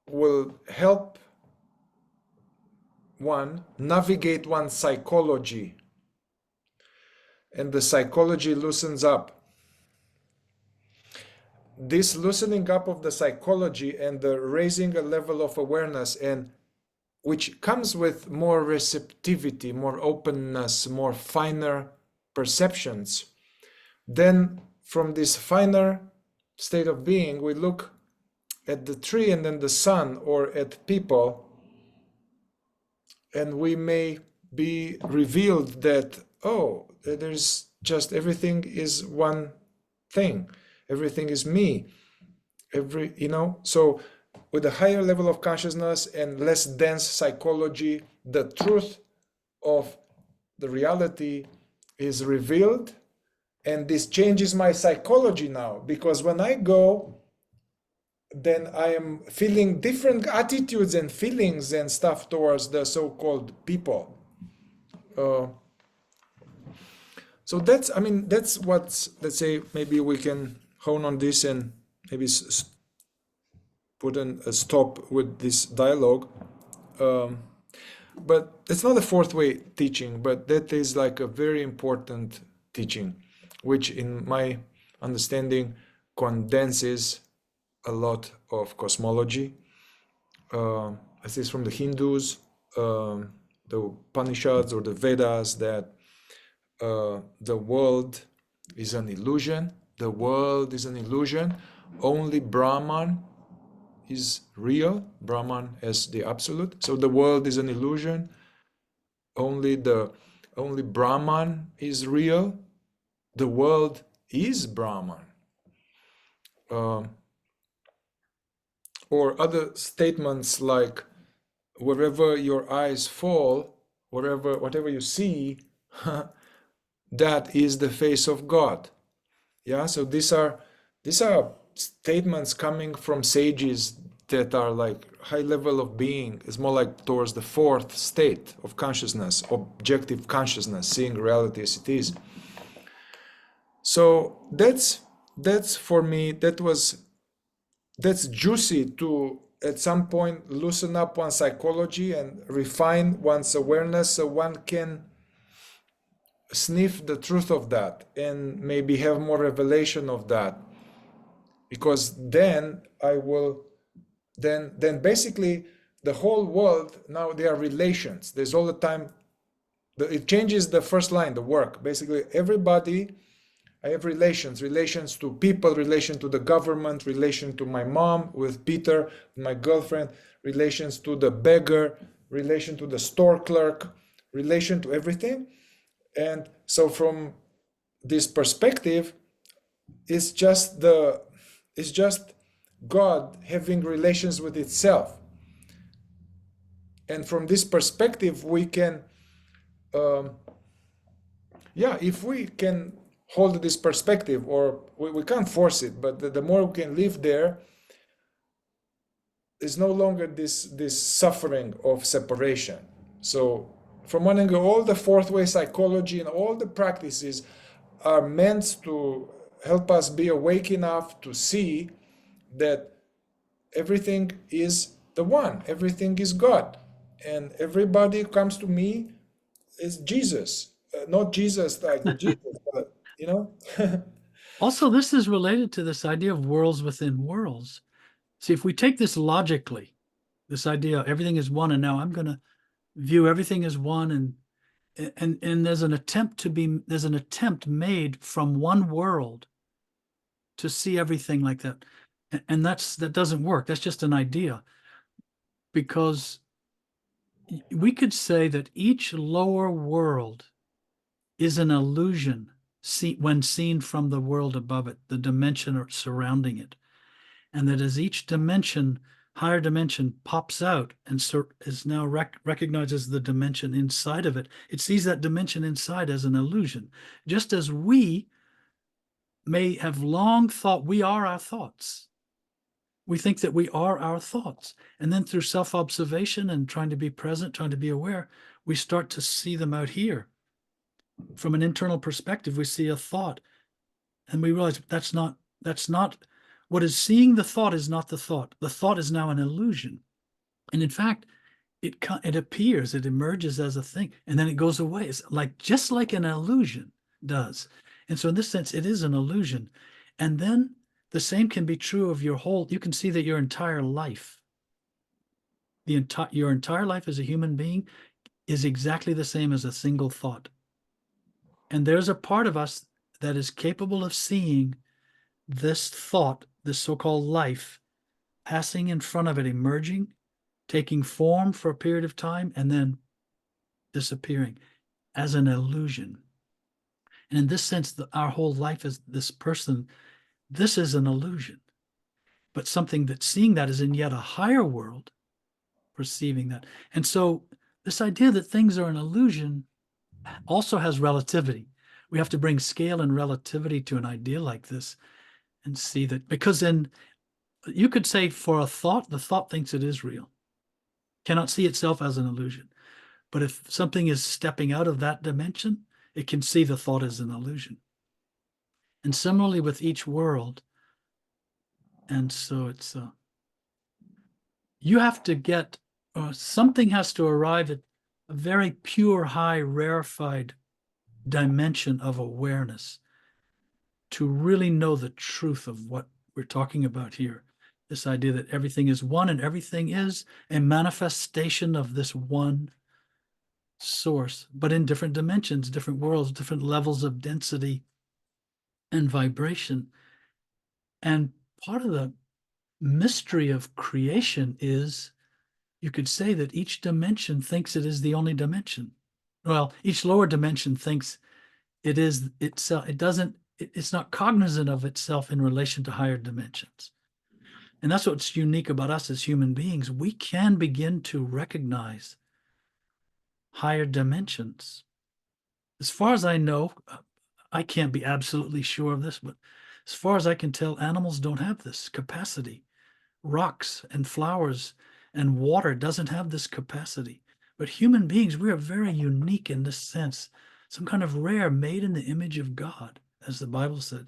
A: will help one navigate one's psychology, and the psychology loosens up. This loosening up of the psychology and the raising a level of awareness, and which comes with more receptivity, more openness, more finer perceptions. Then from this finer state of being, we look at the tree and then the sun, or at people, and we may be revealed that, oh, there's just, everything is one thing. Everything is me. So with a higher level of consciousness and less dense psychology, the truth of the reality is revealed, and this changes my psychology now, because when I go, then I am feeling different attitudes and feelings and stuff towards the so-called people. So that's what, let's say, maybe we can hone on this and maybe put a stop with this dialogue. But it's not a fourth way teaching, but that is like a very important teaching, which in my understanding condenses a lot of cosmology. This is from the Hindus, the Upanishads or the Vedas, that the world is an illusion. The world is an illusion. Only Brahman is real. Brahman as the absolute. So the world is an illusion. Only Brahman is real. The world is Brahman. Or other statements like, wherever your eyes fall, whatever you see, that is the face of God. Yeah, so these are statements coming from sages that are like high level of being. It's more like towards the fourth state of consciousness, objective consciousness, seeing reality as it is. So that's for me, that's juicy to at some point loosen up one's psychology and refine one's awareness, so one can sniff the truth of that and maybe have more revelation of that, because then I will then basically the whole world, now there are relations. There's all the time, it changes the first line, the work. Basically everybody, I have relations to people, relation to the government, relation to my mom with Peter, my girlfriend, relations to the beggar, relation to the store clerk, relation to everything. And so from this perspective, it's just God having relations with itself. And from this perspective, we can, if we can hold this perspective, or we can't force it, but the more we can live there, is no longer this suffering of separation. So from one angle, all the fourth way psychology and all the practices are meant to help us be awake enough to see that everything is the one, everything is God, and everybody comes to me It's Jesus, not Jesus like the Jesus, but you know.
B: Also, this is related to this idea of worlds within worlds. See, if we take this logically, this idea everything is one, and now I'm going to view everything as one, and there's an attempt made from one world to see everything like that, and that doesn't work. That's just an idea, because we could say that each lower world is an illusion when seen from the world above it, the dimension surrounding it. And that as each dimension, higher dimension, pops out and is now recognized as the dimension inside of it, it sees that dimension inside as an illusion. Just as we may have long thought we are our thoughts. We think that we are our thoughts. And then through self-observation and trying to be present, trying to be aware, we start to see them out here. From an internal perspective, we see a thought and we realize that's not what is seeing the thought is not the thought. The thought is now an illusion. And in fact, it appears, it emerges as a thing, and then it goes away. It's like just like an illusion does. And so in this sense, it is an illusion. And then the same can be true of you can see that your entire life, your entire life as a human being is exactly the same as a single thought. And there's a part of us that is capable of seeing this thought, this so-called life, passing in front of it, emerging, taking form for a period of time, and then disappearing as an illusion. And in this sense, our whole life as this person, this is an illusion. But something that's seeing that is in yet a higher world, perceiving that. And so this idea that things are an illusion also has relativity. We have to bring scale and relativity to an idea like this and see that, because then you could say for a thought, the thought thinks it is real, cannot see itself as an illusion. But if something is stepping out of that dimension, it can see the thought as an illusion. And similarly with each world. And so it's, you have to get, something has to arrive at a very pure, high, rarefied dimension of awareness to really know the truth of what we're talking about here. This idea that everything is one and everything is a manifestation of this one source, but in different dimensions, different worlds, different levels of density and vibration. And part of the mystery of creation is, you could say that each dimension thinks it is the only dimension. Well, each lower dimension thinks it is itself. It's not cognizant of itself in relation to higher dimensions. And that's what's unique about us as human beings. We can begin to recognize higher dimensions. As far as I know, I can't be absolutely sure of this, but as far as I can tell, animals don't have this capacity. Rocks and flowers and water doesn't have this capacity. But human beings, we are very unique in this sense, some kind of rare, made in the image of God, as the Bible said.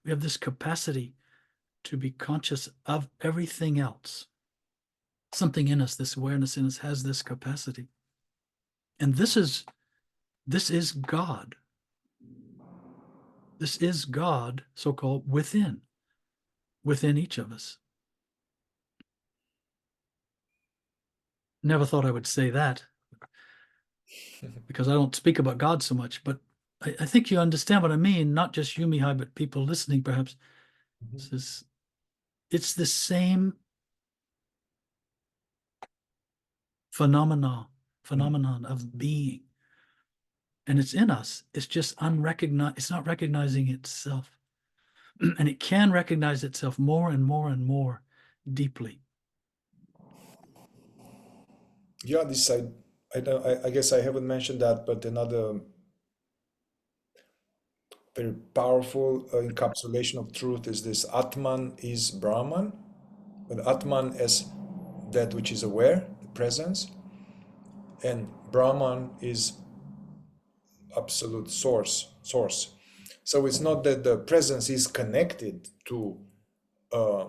B: We have this capacity to be conscious of everything else. Something in us, this awareness in us, has this capacity. And this is God. This is God, so-called, within each of us. Never thought I would say that because I don't speak about God so much, but I think you understand what I mean. Not just you, Mihai, but people listening, perhaps. It's the same phenomenon of being. And it's in us. It's just unrecognized. It's not recognizing itself. And it can recognize itself more and more and more deeply.
A: Yeah, this I guess I haven't mentioned that, but another very powerful encapsulation of truth is this: Atman is Brahman, but Atman as that which is aware, the presence, and Brahman is absolute source. So it's not that the presence is connected to uh,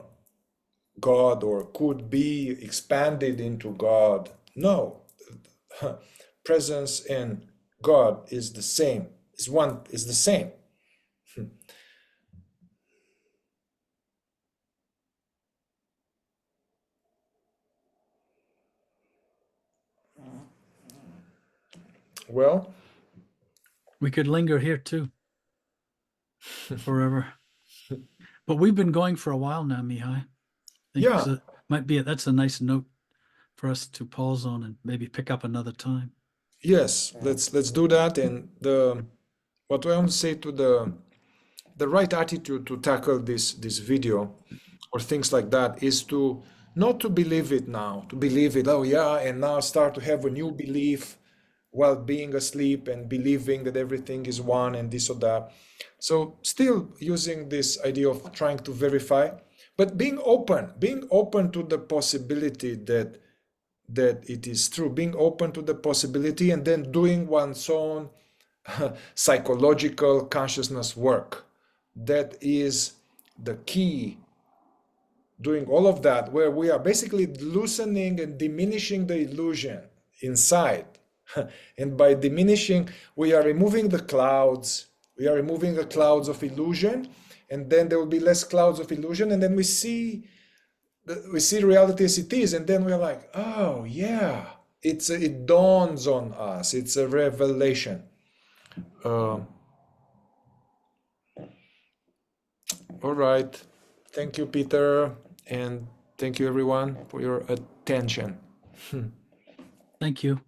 A: God or could be expanded into God. No, presence and God is the same, is one, is the same. Well,
B: we could linger here too forever. But we've been going for a while now, Mihai. I think
A: yeah,
B: that's a nice note for us to pause on and maybe pick up another time.
A: yes, let's do that. And what I want to say to the right attitude to tackle this video or things like that is to not to believe it now, to believe it, oh yeah, and now start to have a new belief while being asleep and believing that everything is one and this or that. So still using this idea of trying to verify, but being open to the possibility that it is true, being open to the possibility, and then doing one's own psychological consciousness work. That is the key, doing all of that, where we are basically loosening and diminishing the illusion inside. And by diminishing, we are removing the clouds. We are removing the clouds of illusion, and then there will be less clouds of illusion, and then we see reality as it is, and then we're like, oh yeah, it dawns on us. It's a revelation. All right. Thank you, Peter, and thank you everyone for your attention.
B: Thank you.